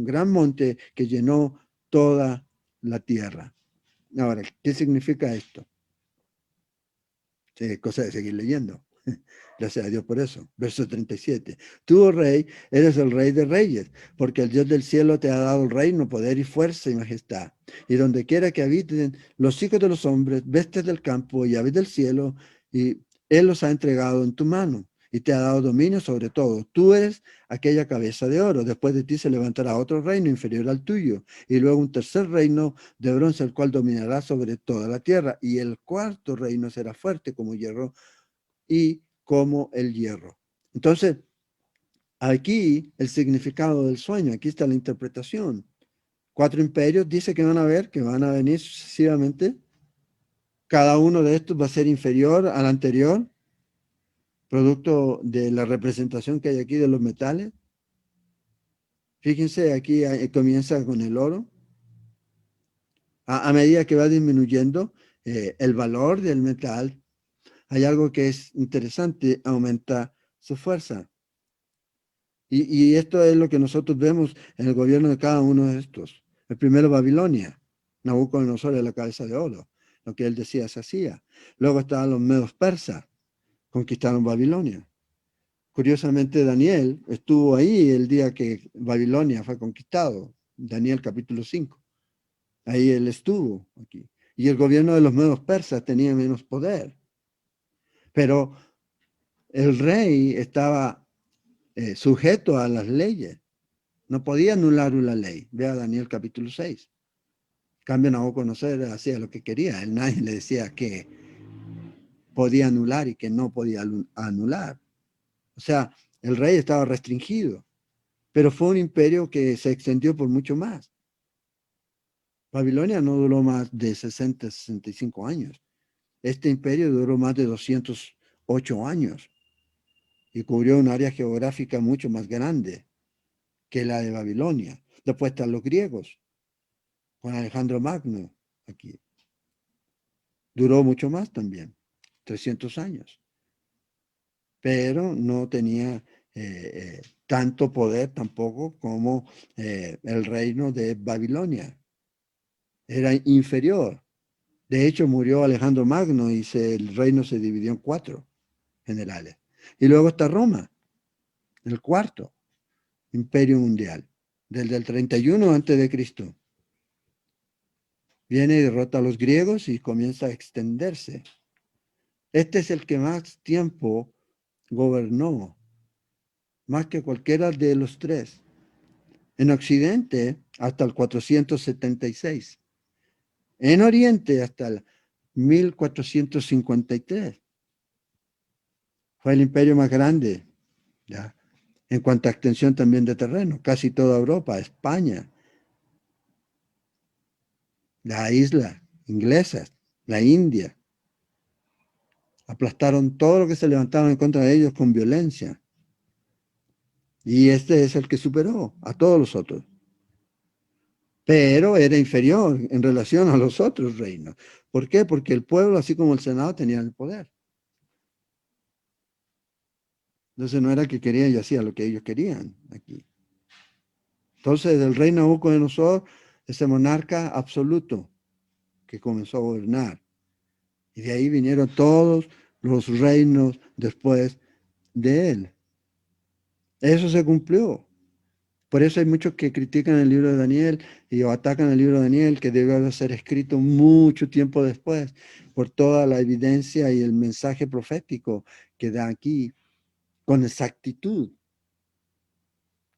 gran monte que llenó toda la tierra. Ahora, ¿qué significa esto? Cosa de seguir leyendo. Gracias a Dios por eso. Verso 37. Tú, oh rey, eres el rey de reyes, porque el Dios del cielo te ha dado el reino, poder y fuerza y majestad. Y donde quiera que habiten los hijos de los hombres, bestias del campo y aves del cielo, y Él los ha entregado en tu mano y te ha dado dominio sobre todo. Tú eres aquella cabeza de oro. Después de ti se levantará otro reino inferior al tuyo, y luego un tercer reino de bronce, el cual dominará sobre toda la tierra. Y el cuarto reino será fuerte como hierro y como el hierro. Entonces, aquí el significado del sueño, aquí está la interpretación. 4 imperios dice que van a ver, que van a venir sucesivamente. Cada uno de estos va a ser inferior al anterior, producto de la representación que hay aquí de los metales. Fíjense, aquí comienza con el oro. A medida que va disminuyendo el valor del metal, hay algo que es interesante, aumenta su fuerza. Y esto es lo que nosotros vemos en el gobierno de cada uno de estos. El primero, Babilonia. Nabucodonosor es la cabeza de oro. Lo que él decía se hacía. Luego estaban los medos persas. Conquistaron Babilonia. Curiosamente, Daniel estuvo ahí el día que Babilonia fue conquistado. Daniel capítulo 5. Ahí él estuvo aquí. Y el gobierno de los medos persas tenía menos poder. Pero el rey estaba sujeto a las leyes. No podía anular una ley. Vea Daniel capítulo 6. Cambio Nabucodonosor hacía lo que quería. Él nadie le decía que podía anular y que no podía anular. O sea, el rey estaba restringido, pero fue un imperio que se extendió por mucho más. Babilonia no duró más de 60, 65 años. Este imperio duró más de 208 años y cubrió un área geográfica mucho más grande que la de Babilonia. Después están los griegos, con Alejandro Magno aquí. Duró mucho más también, 300 años, pero no tenía tanto poder tampoco como el reino de Babilonia. Era inferior. De hecho, murió Alejandro Magno y el reino se dividió en 4 generales. Y luego está Roma, el cuarto imperio mundial, desde el 31 antes de Cristo. Viene y derrota a los griegos y comienza a extenderse. Este es el que más tiempo gobernó, más que cualquiera de los 3. En Occidente hasta el 476. En Oriente hasta el 1453. Fue el imperio más grande, ¿ya? En cuanto a extensión también de terreno. Casi toda Europa, España, la isla inglesa, la India. Aplastaron todo lo que se levantaron en contra de ellos con violencia. Y este es el que superó a todos los otros. Pero era inferior en relación a los otros reinos. ¿Por qué? Porque el pueblo, así como el Senado, tenían el poder. Entonces no era que querían y hacía lo que ellos querían aquí. Entonces el rey Nabucodonosor, ese monarca absoluto que comenzó a gobernar. Y de ahí vinieron todos los reinos después de él. Eso se cumplió. Por eso hay muchos que critican el libro de Daniel y o atacan el libro de Daniel, que debió haber ser escrito mucho tiempo después, por toda la evidencia y el mensaje profético que da aquí con exactitud.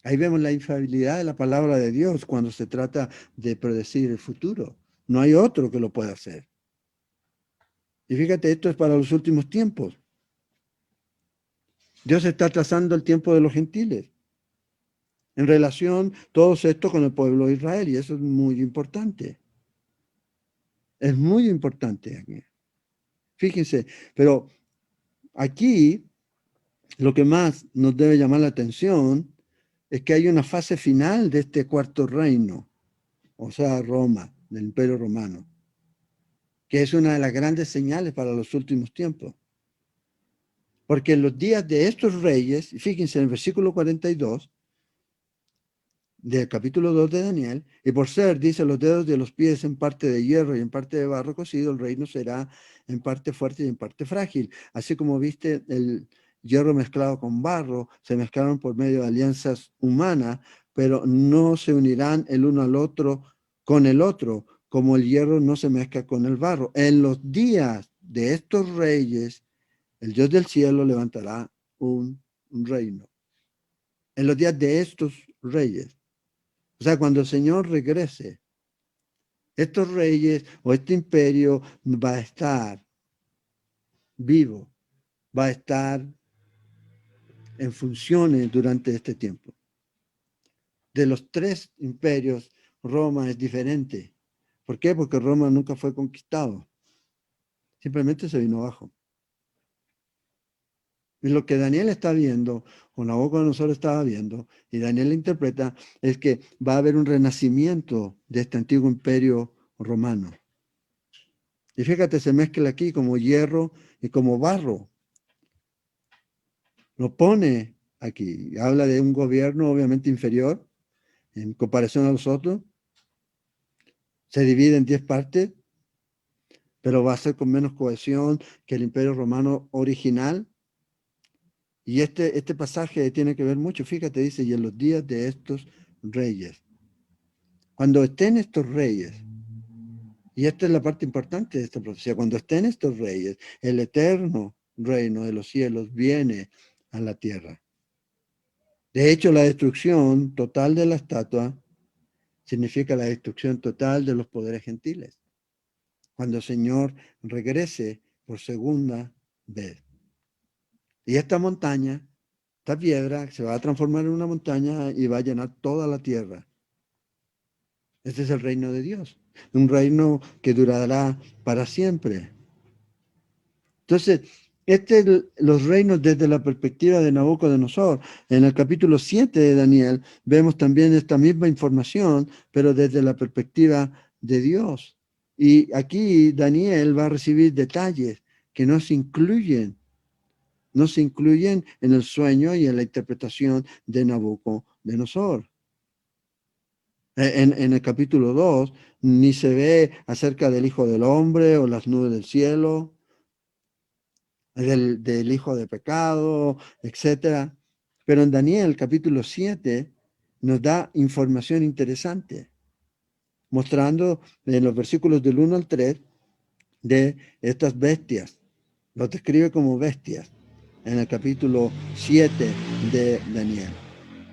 Ahí vemos la infalibilidad de la palabra de Dios cuando se trata de predecir el futuro. No hay otro que lo pueda hacer. Y fíjate, esto es para los últimos tiempos. Dios está trazando el tiempo de los gentiles en relación todo esto con el pueblo de Israel, y eso es muy importante. Es muy importante aquí. Fíjense, pero aquí lo que más nos debe llamar la atención es que hay una fase final de este cuarto reino, o sea, Roma, del Imperio Romano, que es una de las grandes señales para los últimos tiempos. Porque en los días de estos reyes, fíjense en el versículo 42, del capítulo 2 de Daniel, y por ser, dice, los dedos de los pies en parte de hierro y en parte de barro cocido, el reino será en parte fuerte y en parte frágil. Así como viste el hierro mezclado con barro, se mezclaron por medio de alianzas humanas, pero no se unirán el uno al otro con el otro, como el hierro no se mezcla con el barro. En los días de estos reyes, el Dios del cielo levantará un reino. En los días de estos reyes. O sea, cuando el Señor regrese, estos reyes o este imperio va a estar vivo, va a estar en funciones durante este tiempo. De los tres imperios, Roma es diferente. ¿Por qué? Porque Roma nunca fue conquistado. Simplemente se vino abajo. Y lo que Daniel está viendo, o Nabucodonosor estaba viendo, y Daniel interpreta, es que va a haber un renacimiento de este antiguo imperio romano. Y fíjate, se mezcla aquí como hierro y como barro. Lo pone aquí. Habla de un gobierno obviamente inferior en comparación a los otros. Se divide en 10 partes, pero va a ser con menos cohesión que el imperio romano original. Y este pasaje tiene que ver mucho, fíjate, dice, y en los días de estos reyes. Cuando estén estos reyes, y esta es la parte importante de esta profecía, cuando estén estos reyes, el eterno reino de los cielos viene a la tierra. De hecho, la destrucción total de la estatua significa la destrucción total de los poderes gentiles. Cuando el Señor regrese por segunda vez. Y esta montaña, esta piedra, se va a transformar en una montaña y va a llenar toda la tierra. Este es el reino de Dios. Un reino que durará para siempre. Entonces, los reinos desde la perspectiva de Nabucodonosor. En el capítulo 7 de Daniel vemos también esta misma información, pero desde la perspectiva de Dios. Y aquí Daniel va a recibir detalles que no se incluyen en el sueño y en la interpretación de Nabucodonosor. En el capítulo 2 ni se ve acerca del Hijo del Hombre o las nubes del cielo, del hijo de pecado, etcétera. Pero en Daniel capítulo 7 nos da información interesante, mostrando en los versículos del 1 al 3 de estas bestias. Los describe como bestias en el capítulo 7 de Daniel.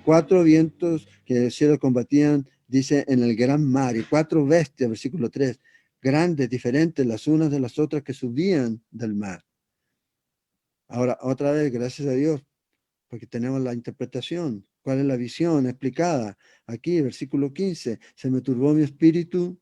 4 vientos que del cielo combatían, dice, en el gran mar, y 4 bestias, versículo 3, grandes, diferentes las unas de las otras que subían del mar. Ahora, otra vez, gracias a Dios, porque tenemos la interpretación. ¿Cuál es la visión explicada? Aquí, versículo 15, se me turbó mi espíritu,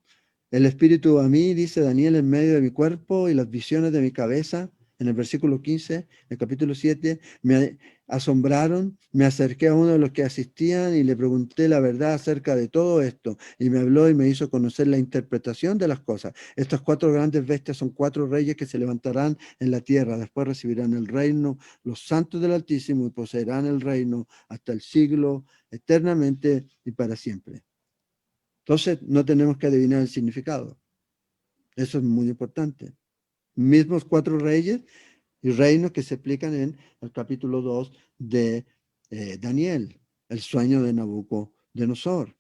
el espíritu a mí, dice Daniel, en medio de mi cuerpo y las visiones de mi cabeza, en el versículo 15, el capítulo 7, me asombraron, me acerqué a uno de los que asistían y le pregunté la verdad acerca de todo esto, y me habló y me hizo conocer la interpretación de las cosas. Estas 4 grandes bestias son 4 reyes que se levantarán en la tierra, después recibirán el reino, los santos del Altísimo, y poseerán el reino hasta el siglo, eternamente y para siempre. Entonces, no tenemos que adivinar el significado. Eso es muy importante. Mismos 4 reyes y reinos que se explican en el capítulo 2 de Daniel, el sueño de Nabucodonosor.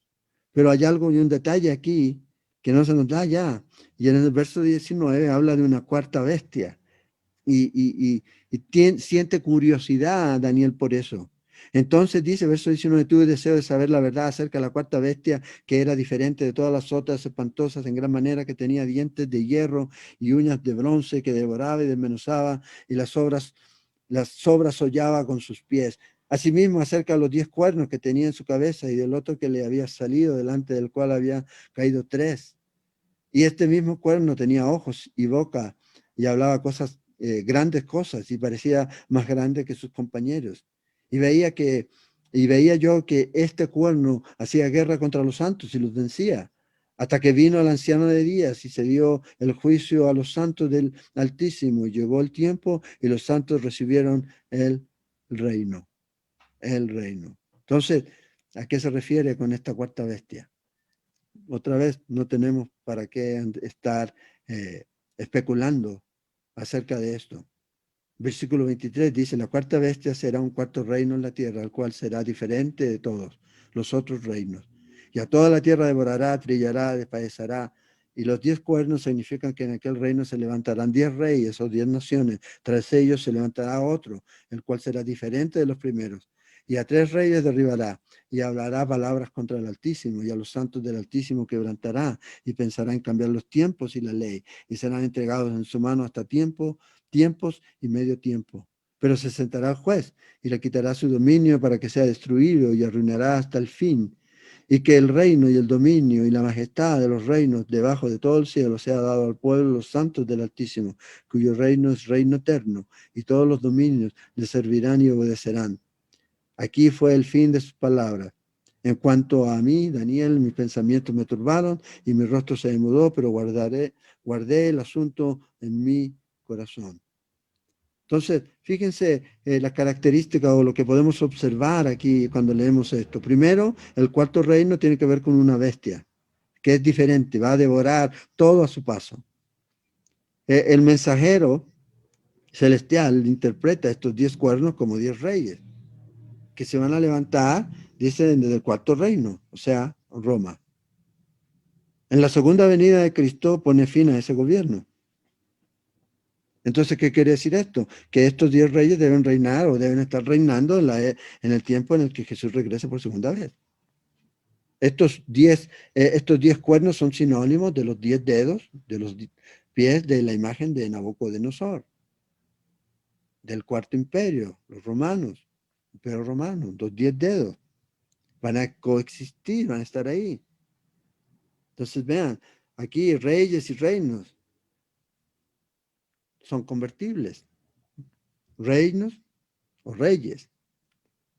Pero hay algo y un detalle aquí que no se nos da ya. Y en el verso 19 habla de una 4ª bestia. Siente curiosidad Daniel por eso. Entonces dice, verso 19, tuve deseo de saber la verdad acerca de la 4ª bestia, que era diferente de todas las otras espantosas en gran manera, que tenía dientes de hierro y uñas de bronce, que devoraba y desmenuzaba, y las sobras hollaba con sus pies. Asimismo, acerca de los 10 cuernos que tenía en su cabeza, y del otro que le había salido, delante del cual había caído 3. Y este mismo cuerno tenía ojos y boca, y hablaba grandes cosas, y parecía más grande que sus compañeros. Y veía yo que este cuerno hacía guerra contra los santos y los vencía, hasta que vino el anciano de días y se dio el juicio a los santos del Altísimo, y llegó el tiempo y los santos recibieron el reino, el reino. Entonces, ¿a qué se refiere con esta 4ª bestia? Otra vez, no tenemos para qué estar especulando acerca de esto. Versículo 23 dice, la 4ª bestia será un 4º reino en la tierra, el cual será diferente de todos los otros reinos. Y a toda la tierra devorará, trillará, despadecerá. Y los 10 cuernos significan que en aquel reino se levantarán 10 reyes o 10 naciones. Tras ellos se levantará otro, el cual será diferente de los primeros. Y a 3 reyes derribará, y hablará palabras contra el Altísimo, y a los santos del Altísimo quebrantará, y pensará en cambiar los tiempos y la ley, y serán entregados en su mano hasta tiempos y medio tiempo. Pero se sentará el juez y le quitará su dominio para que sea destruido, y arruinará hasta el fin. Y que el reino y el dominio y la majestad de los reinos debajo de todo el cielo sea dado al pueblo, los santos del Altísimo, cuyo reino es reino eterno, y todos los dominios le servirán y obedecerán. Aquí fue el fin de sus palabras. En cuanto a mí, Daniel, mis pensamientos me turbaron y mi rostro se demudó, pero guardé el asunto en mi corazón. Entonces, fíjense las características o lo que podemos observar aquí cuando leemos esto. Primero, el 4º reino tiene que ver con una bestia, que es diferente, va a devorar todo a su paso. El mensajero celestial interpreta estos 10 cuernos como 10 reyes, que se van a levantar, dice, desde el 4º reino, o sea, Roma. En la segunda venida de Cristo pone fin a ese gobierno. Entonces, ¿qué quiere decir esto? Que estos 10 reyes deben reinar o deben estar reinando en el tiempo en el que Jesús regrese por segunda vez. Estos 10 cuernos son sinónimos de los 10 dedos, de los pies de la imagen de Nabucodonosor, del cuarto imperio, los romanos, imperio romano, los 10 dedos. Van a coexistir, van a estar ahí. Entonces, vean, aquí reyes y reinos son convertibles. Reinos o reyes.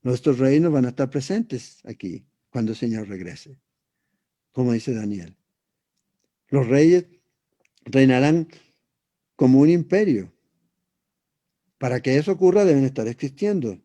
Nuestros reinos van a estar presentes aquí cuando el Señor regrese, como dice Daniel. Los reyes reinarán como un imperio. Para que eso ocurra deben estar existiendo.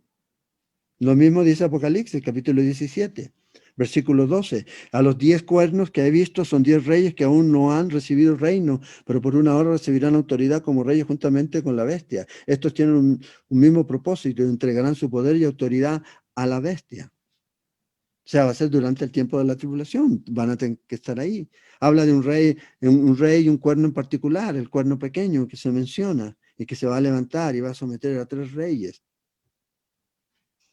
Lo mismo dice Apocalipsis, capítulo 17, versículo 12. A los 10 cuernos que he visto son 10 reyes que aún no han recibido reino, pero por una hora recibirán autoridad como reyes juntamente con la bestia. Estos tienen un mismo propósito, entregarán su poder y autoridad a la bestia. O sea, va a ser durante el tiempo de la tribulación, van a tener que estar ahí. Habla de un rey y un cuerno en particular, el cuerno pequeño que se menciona y que se va a levantar y va a someter a 3 reyes.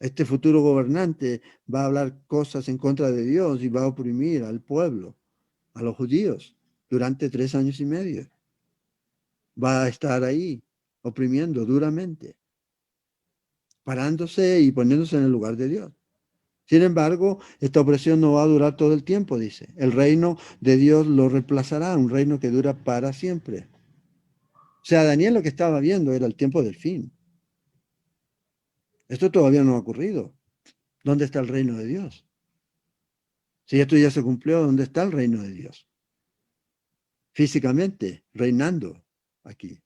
Este futuro gobernante va a hablar cosas en contra de Dios y va a oprimir al pueblo, a los judíos, durante 3 años y medio. Va a estar ahí, oprimiendo duramente, parándose y poniéndose en el lugar de Dios. Sin embargo, esta opresión no va a durar todo el tiempo, dice. El reino de Dios lo reemplazará, un reino que dura para siempre. O sea, Daniel lo que estaba viendo era el tiempo del fin. Esto todavía no ha ocurrido. ¿Dónde está el reino de Dios? Si esto ya se cumplió, ¿dónde está el reino de Dios? Físicamente, reinando aquí.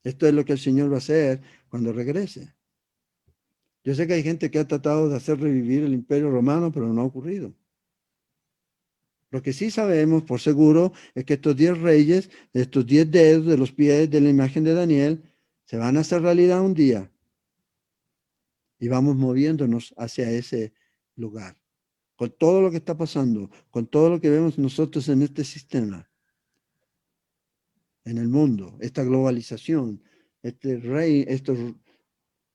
Esto es lo que el Señor va a hacer cuando regrese. Yo sé que hay gente que ha tratado de hacer revivir el Imperio Romano, pero no ha ocurrido. Lo que sí sabemos por seguro es que estos 10 reyes, estos 10 dedos de los pies de la imagen de Daniel, se van a hacer realidad un día. Y vamos moviéndonos hacia ese lugar. Con todo lo que está pasando, con todo lo que vemos nosotros en este sistema, en el mundo, esta globalización, este rey, estos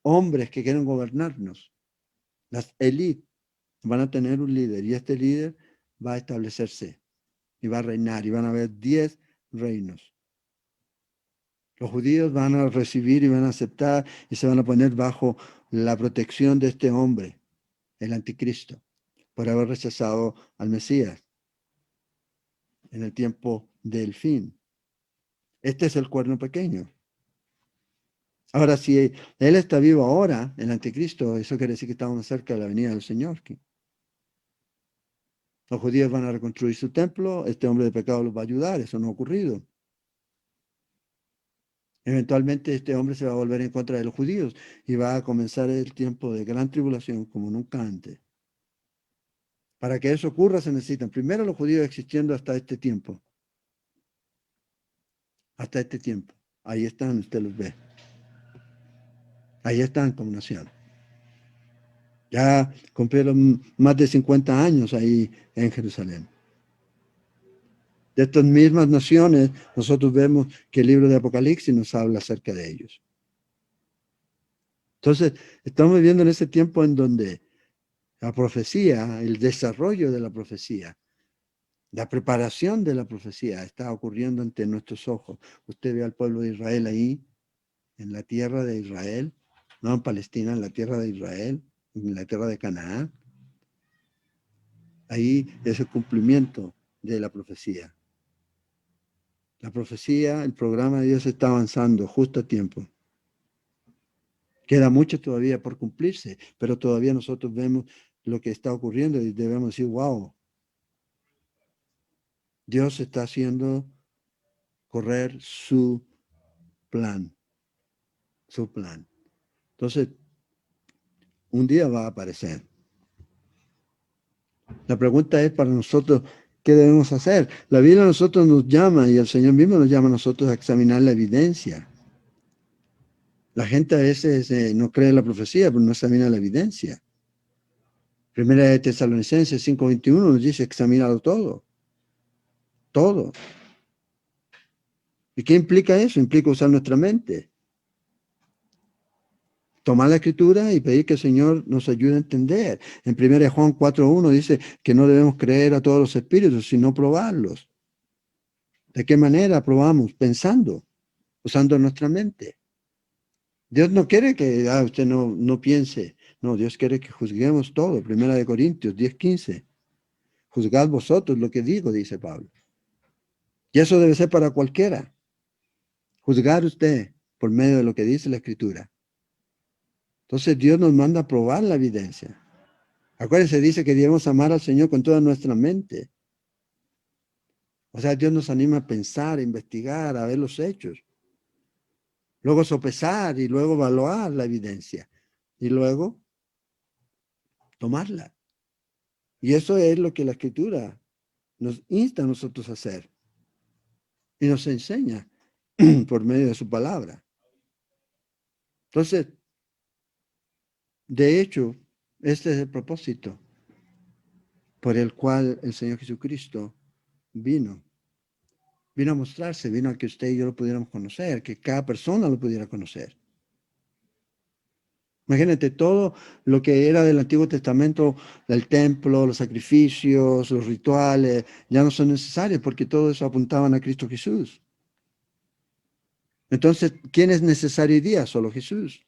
hombres que quieren gobernarnos, las élites van a tener un líder y este líder va a establecerse y va a reinar y van a haber 10 reinos. Los judíos van a recibir y van a aceptar y se van a poner bajo la protección de este hombre, el anticristo, por haber rechazado al Mesías en el tiempo del fin. Este es el cuerno pequeño. Ahora, si él está vivo ahora, el anticristo, eso quiere decir que estamos cerca de la venida del Señor. Los judíos van a reconstruir su templo, este hombre de pecado los va a ayudar, eso no ha ocurrido. Eventualmente este hombre se va a volver en contra de los judíos y va a comenzar el tiempo de gran tribulación como nunca antes. Para que eso ocurra se necesitan primero los judíos existiendo hasta este tiempo. Hasta este tiempo. Ahí están, usted los ve. Ahí están como nación. Ya cumplieron más de 50 años ahí en Jerusalén. De estas mismas naciones, nosotros vemos que el libro de Apocalipsis nos habla acerca de ellos. Entonces, estamos viviendo en ese tiempo en donde la profecía, el desarrollo de la profecía, la preparación de la profecía está ocurriendo ante nuestros ojos. Usted ve al pueblo de Israel ahí, en la tierra de Israel, no en Palestina, en la tierra de Israel, en la tierra de Canaán. Ahí es el cumplimiento de la profecía. La profecía, el programa de Dios está avanzando justo a tiempo. Queda mucho todavía por cumplirse, pero todavía nosotros vemos lo que está ocurriendo y debemos decir, wow, Dios está haciendo correr su plan, su plan. Entonces, un día va a aparecer. La pregunta es para nosotros, ¿qué debemos hacer? La Biblia a nosotros nos llama y el Señor mismo nos llama a nosotros a examinar la evidencia. La gente a veces no cree en la profecía, pero no examina la evidencia. Primera de Tesalonicenses 5:21 nos dice, examinado todo. Todo. ¿Y qué implica eso? Implica usar nuestra mente. Tomar la escritura y pedir que el Señor nos ayude a entender. En 1 Juan 4:1 dice que no debemos creer a todos los espíritus, sino probarlos. ¿De qué manera probamos? Pensando, usando nuestra mente. Dios no quiere que usted no piense. No, Dios quiere que juzguemos todo. 1 Corintios 10:15. Juzgad vosotros lo que digo, dice Pablo. Y eso debe ser para cualquiera. Juzgar usted por medio de lo que dice la Escritura. Entonces Dios nos manda a probar la evidencia. Acuérdense, dice que debemos amar al Señor con toda nuestra mente. O sea, Dios nos anima a pensar, a investigar, a ver los hechos. Luego sopesar y luego evaluar la evidencia. Y luego tomarla. Y eso es lo que la Escritura nos insta a nosotros a hacer. Y nos enseña por medio de su palabra. Entonces, de hecho, este es el propósito por el cual el Señor Jesucristo vino. Vino a mostrarse, vino a que usted y yo lo pudiéramos conocer, que cada persona lo pudiera conocer. Imagínate, todo lo que era del Antiguo Testamento, el templo, los sacrificios, los rituales, ya no son necesarios porque todo eso apuntaban a Cristo Jesús. Entonces, ¿quién es necesario hoy día? Solo Jesús,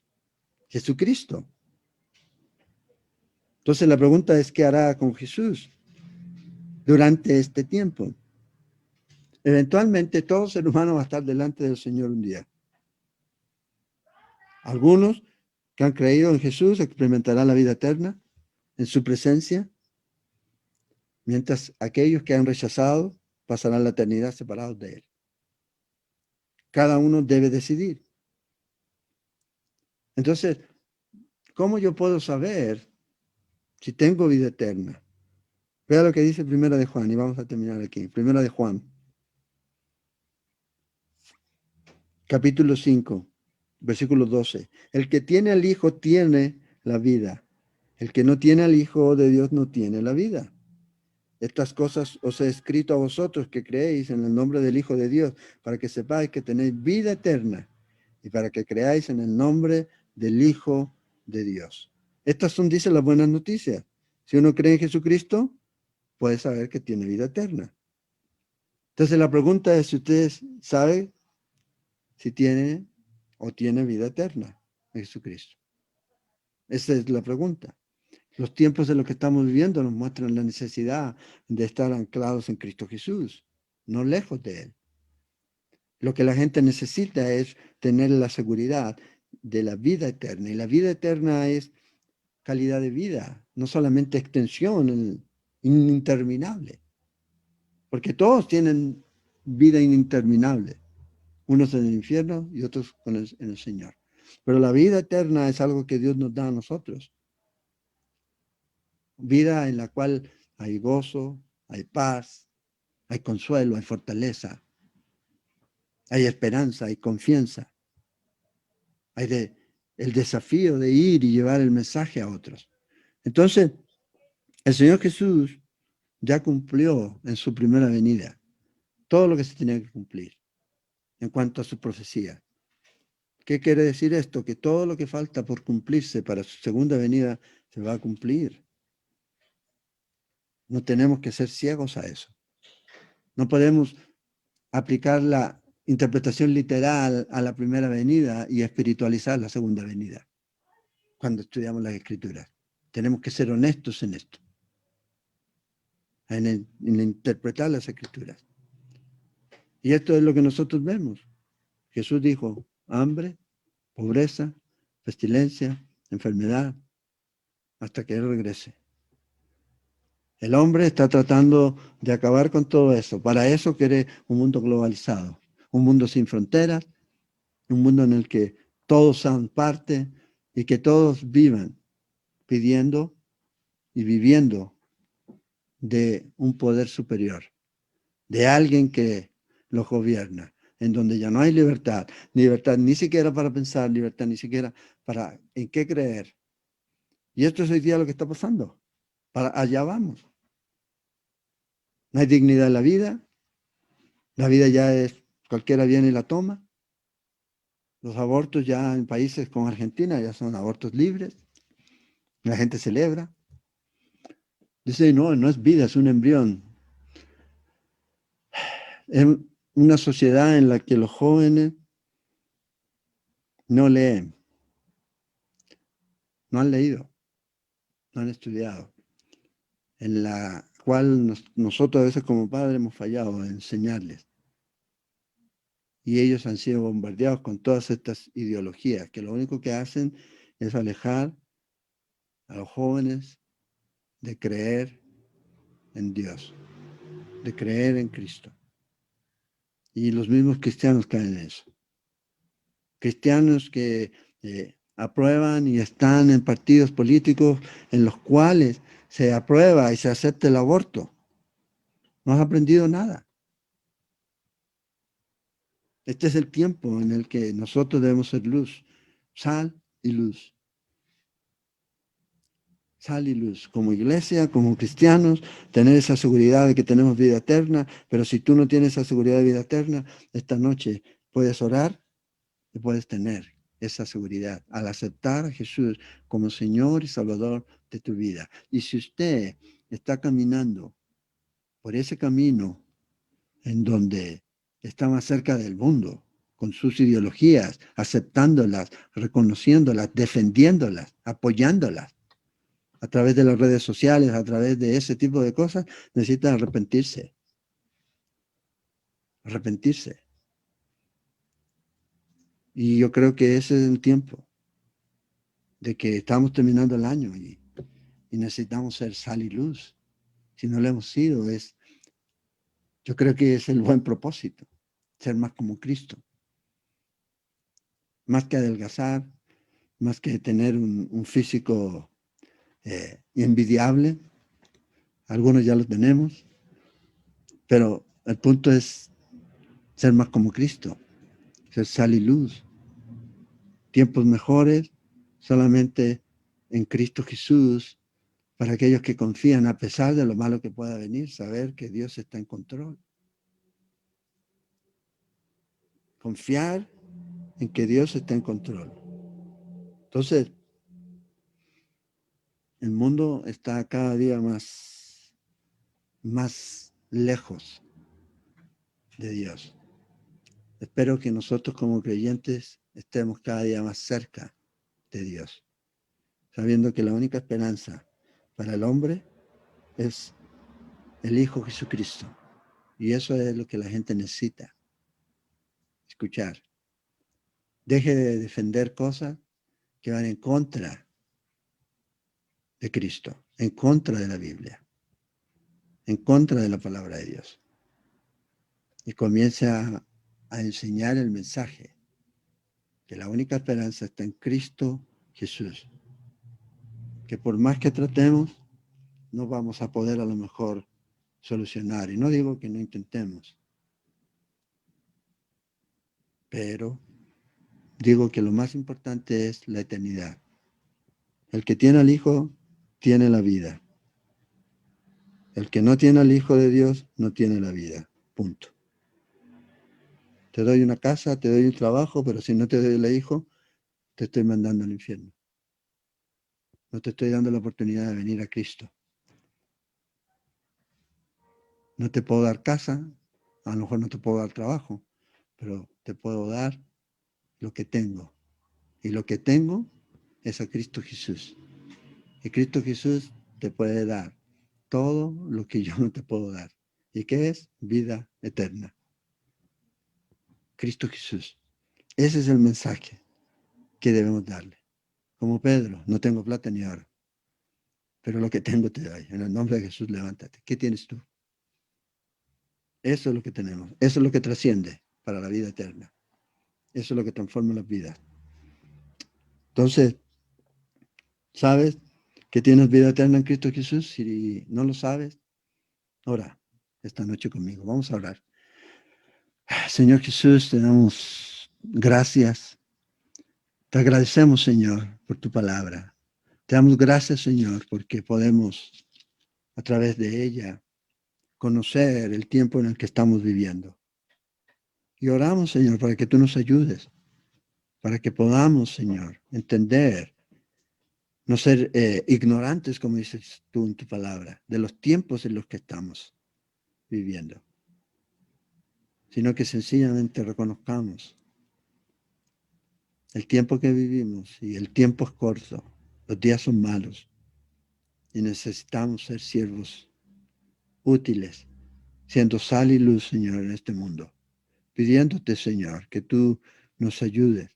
Jesucristo. Entonces la pregunta es, ¿qué hará con Jesús durante este tiempo? Eventualmente todo ser humano va a estar delante del Señor un día. Algunos que han creído en Jesús experimentarán la vida eterna en su presencia, mientras aquellos que han rechazado pasarán la eternidad separados de Él. Cada uno debe decidir. Entonces, ¿cómo yo puedo saber si tengo vida eterna? Vea lo que dice Primera de Juan, y vamos a terminar aquí. Primera de Juan, capítulo 5, versículo 12. El que tiene al Hijo tiene la vida. El que no tiene al Hijo de Dios no tiene la vida. Estas cosas os he escrito a vosotros que creéis en el nombre del Hijo de Dios, para que sepáis que tenéis vida eterna y para que creáis en el nombre del Hijo de Dios. Estas son, dice, las buenas noticias. Si uno cree en Jesucristo, puede saber que tiene vida eterna. Entonces la pregunta es si usted sabe si tiene o tiene vida eterna en Jesucristo. Esa es la pregunta. Los tiempos en los que estamos viviendo nos muestran la necesidad de estar anclados en Cristo Jesús, no lejos de Él. Lo que la gente necesita es tener la seguridad de la vida eterna. Y la vida eterna es calidad de vida, no solamente extensión interminable. Porque todos tienen vida interminable. Unos en el infierno y otros en el Señor. Pero la vida eterna es algo que Dios nos da a nosotros. Vida en la cual hay gozo, hay paz, hay consuelo, hay fortaleza, hay esperanza, hay confianza, hay el desafío de ir y llevar el mensaje a otros. Entonces, el Señor Jesús ya cumplió en su primera venida todo lo que se tenía que cumplir en cuanto a su profecía. ¿Qué quiere decir esto? Que todo lo que falta por cumplirse para su segunda venida se va a cumplir. No tenemos que ser ciegos a eso. No podemos aplicar la interpretación literal a la primera venida y espiritualizar la segunda venida cuando estudiamos las Escrituras. Tenemos que ser honestos en esto, en interpretar las Escrituras. Y esto es lo que nosotros vemos. Jesús dijo, hambre, pobreza, pestilencia, enfermedad, hasta que Él regrese. El hombre está tratando de acabar con todo eso. Para eso quiere un mundo globalizado, un mundo sin fronteras, un mundo en el que todos sean parte y que todos vivan pidiendo y viviendo de un poder superior, de alguien que los gobierna, en donde ya no hay libertad ni siquiera para pensar, libertad ni siquiera para en qué creer. Y esto es hoy día lo que está pasando. Para allá vamos. No hay dignidad en la vida ya es, cualquiera viene y la toma. Los abortos ya en países como Argentina ya son abortos libres. La gente celebra. Dice, no, no es vida, es un embrión. Es una sociedad en la que los jóvenes no leen, no han leído, no han estudiado, en la cual nosotros a veces como padres hemos fallado en enseñarles. Y ellos han sido bombardeados con todas estas ideologías que lo único que hacen es alejar a los jóvenes de creer en Dios, de creer en Cristo. Y los mismos cristianos caen en eso. Cristianos que aprueban y están en partidos políticos en los cuales se aprueba y se acepta el aborto. No has aprendido nada. Este es el tiempo en el que nosotros debemos ser luz, sal y luz. Sal y luz. Como iglesia, como cristianos, tener esa seguridad de que tenemos vida eterna, pero si tú no tienes esa seguridad de vida eterna, esta noche puedes orar y puedes tener esa seguridad al aceptar a Jesús como Señor y Salvador de tu vida. Y si usted está caminando por ese camino en donde está más cerca del mundo, con sus ideologías, aceptándolas, reconociéndolas, defendiéndolas, apoyándolas, a través de las redes sociales, a través de ese tipo de cosas, necesita arrepentirse. Arrepentirse. Y yo creo que ese es el tiempo de que estamos terminando el año y necesitamos ser sal y luz. Si no lo hemos sido, yo creo que es el buen propósito, ser más como Cristo. Más que adelgazar, más que tener un físico envidiable, algunos ya lo tenemos, pero el punto es ser más como Cristo, ser sal y luz. Tiempos mejores solamente en Cristo Jesús, para aquellos que confían a pesar de lo malo que pueda venir, saber que Dios está en control. Confiar en que Dios está en control. Entonces, el mundo está cada día más lejos de Dios. Espero que nosotros como creyentes estemos cada día más cerca de Dios, sabiendo que la única esperanza para el hombre es el Hijo Jesucristo. Y eso es lo que la gente necesita escuchar. Deje de defender cosas que van en contra de Cristo, en contra de la Biblia, en contra de la palabra de Dios. Y comience a enseñar el mensaje, que la única esperanza está en Cristo Jesús. Que por más que tratemos, no vamos a poder a lo mejor solucionar. Y no digo que no intentemos, pero digo que lo más importante es la eternidad. El que tiene al Hijo, tiene la vida. El que no tiene al Hijo de Dios, no tiene la vida. Punto. Te doy una casa, te doy un trabajo, pero si no te doy el Hijo, te estoy mandando al infierno. No te estoy dando la oportunidad de venir a Cristo. No te puedo dar casa, a lo mejor no te puedo dar trabajo, pero te puedo dar lo que tengo. Y lo que tengo es a Cristo Jesús. Y Cristo Jesús te puede dar todo lo que yo no te puedo dar. ¿Y qué es? Vida eterna. Cristo Jesús. Ese es el mensaje que debemos darle. Como Pedro, no tengo plata ni oro, pero lo que tengo te doy. En el nombre de Jesús, levántate. ¿Qué tienes tú? Eso es lo que tenemos. Eso es lo que trasciende para la vida eterna. Eso es lo que transforma las vidas. Entonces, ¿sabes que tienes vida eterna en Cristo Jesús? Si no lo sabes, ora esta noche conmigo. Vamos a orar. Señor Jesús, te damos gracias. Te agradecemos, Señor, por tu palabra. Te damos gracias, Señor, porque podemos, a través de ella, conocer el tiempo en el que estamos viviendo. Y oramos, Señor, para que tú nos ayudes, para que podamos, Señor, entender, no ser ignorantes, como dices tú en tu palabra, de los tiempos en los que estamos viviendo, sino que sencillamente reconozcamos el tiempo que vivimos y el tiempo es corto, los días son malos y necesitamos ser siervos útiles, siendo sal y luz, Señor, en este mundo, pidiéndote, Señor, que tú nos ayudes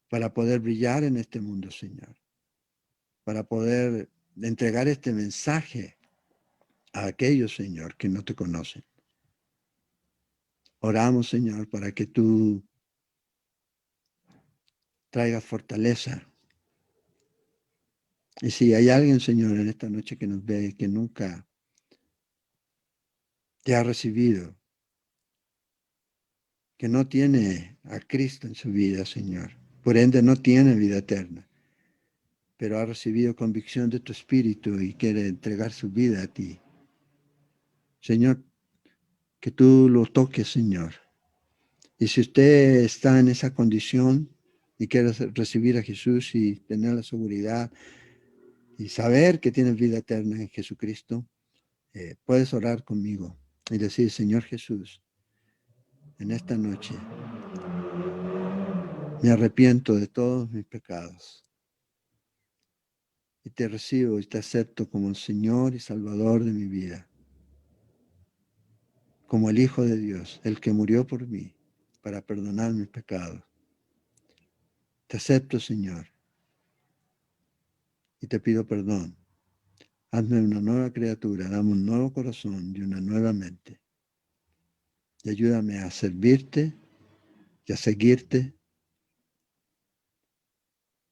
para poder brillar en este mundo, Señor, para poder entregar este mensaje a aquellos, Señor, que no te conocen. Oramos, Señor, para que tú traigas fortaleza. Y si hay alguien, Señor, en esta noche que nos ve, que nunca te ha recibido, que no tiene a Cristo en su vida, Señor, por ende no tiene vida eterna, pero ha recibido convicción de tu Espíritu y quiere entregar su vida a ti. Señor, que tú lo toques, Señor. Y si usted está en esa condición y quieres recibir a Jesús y tener la seguridad y saber que tienes vida eterna en Jesucristo, puedes orar conmigo y decir, Señor Jesús, en esta noche me arrepiento de todos mis pecados y te recibo y te acepto como el Señor y Salvador de mi vida, como el Hijo de Dios, el que murió por mí para perdonar mis pecados. Te acepto, Señor, y te pido perdón. Hazme una nueva criatura, dame un nuevo corazón y una nueva mente. Y ayúdame a servirte y a seguirte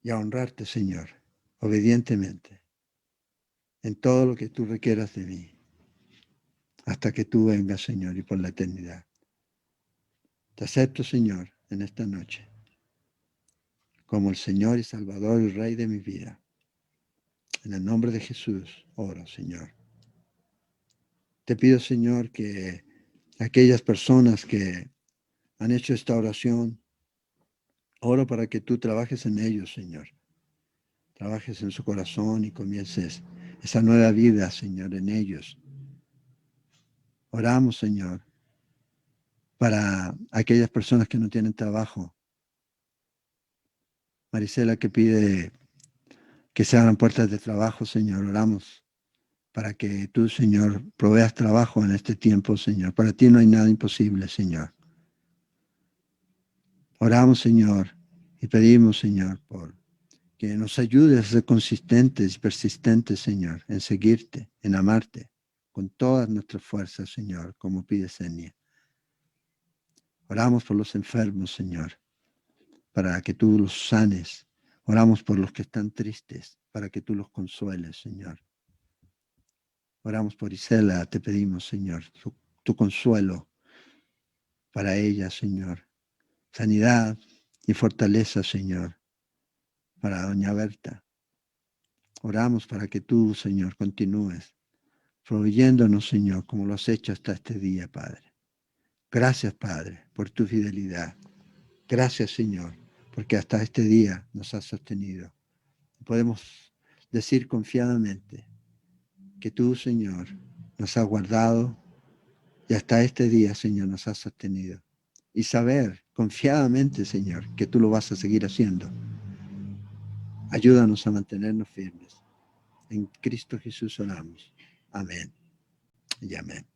y a honrarte, Señor, obedientemente, en todo lo que tú requieras de mí, hasta que tú vengas, Señor, y por la eternidad. Te acepto, Señor, en esta noche, como el Señor y Salvador y Rey de mi vida. En el nombre de Jesús, oro, Señor. Te pido, Señor, que aquellas personas que han hecho esta oración, oro para que tú trabajes en ellos, Señor. Trabajes en su corazón y comiences esa nueva vida, Señor, en ellos. Oramos, Señor, para aquellas personas que no tienen trabajo. Marisela que pide que se abran puertas de trabajo, Señor. Oramos para que tú, Señor, proveas trabajo en este tiempo, Señor. Para ti no hay nada imposible, Señor. Oramos, Señor, y pedimos, Señor, por que nos ayudes a ser consistentes y persistentes, Señor, en seguirte, en amarte, con todas nuestras fuerzas, Señor, como pide Senia. Oramos por los enfermos, Señor, para que tú los sanes. Oramos por los que están tristes, para que tú los consueles, Señor. Oramos por Isela, te pedimos, Señor, tu consuelo para ella, Señor. Sanidad y fortaleza, Señor, para doña Berta. Oramos para que tú, Señor, continúes proveyéndonos, Señor, como lo has hecho hasta este día, Padre. Gracias, Padre, por tu fidelidad. Gracias, Señor, porque hasta este día nos has sostenido. Podemos decir confiadamente que tú, Señor, nos has guardado y hasta este día, Señor, nos has sostenido. Y saber confiadamente, Señor, que tú lo vas a seguir haciendo. Ayúdanos a mantenernos firmes. En Cristo Jesús oramos. Amén y amén.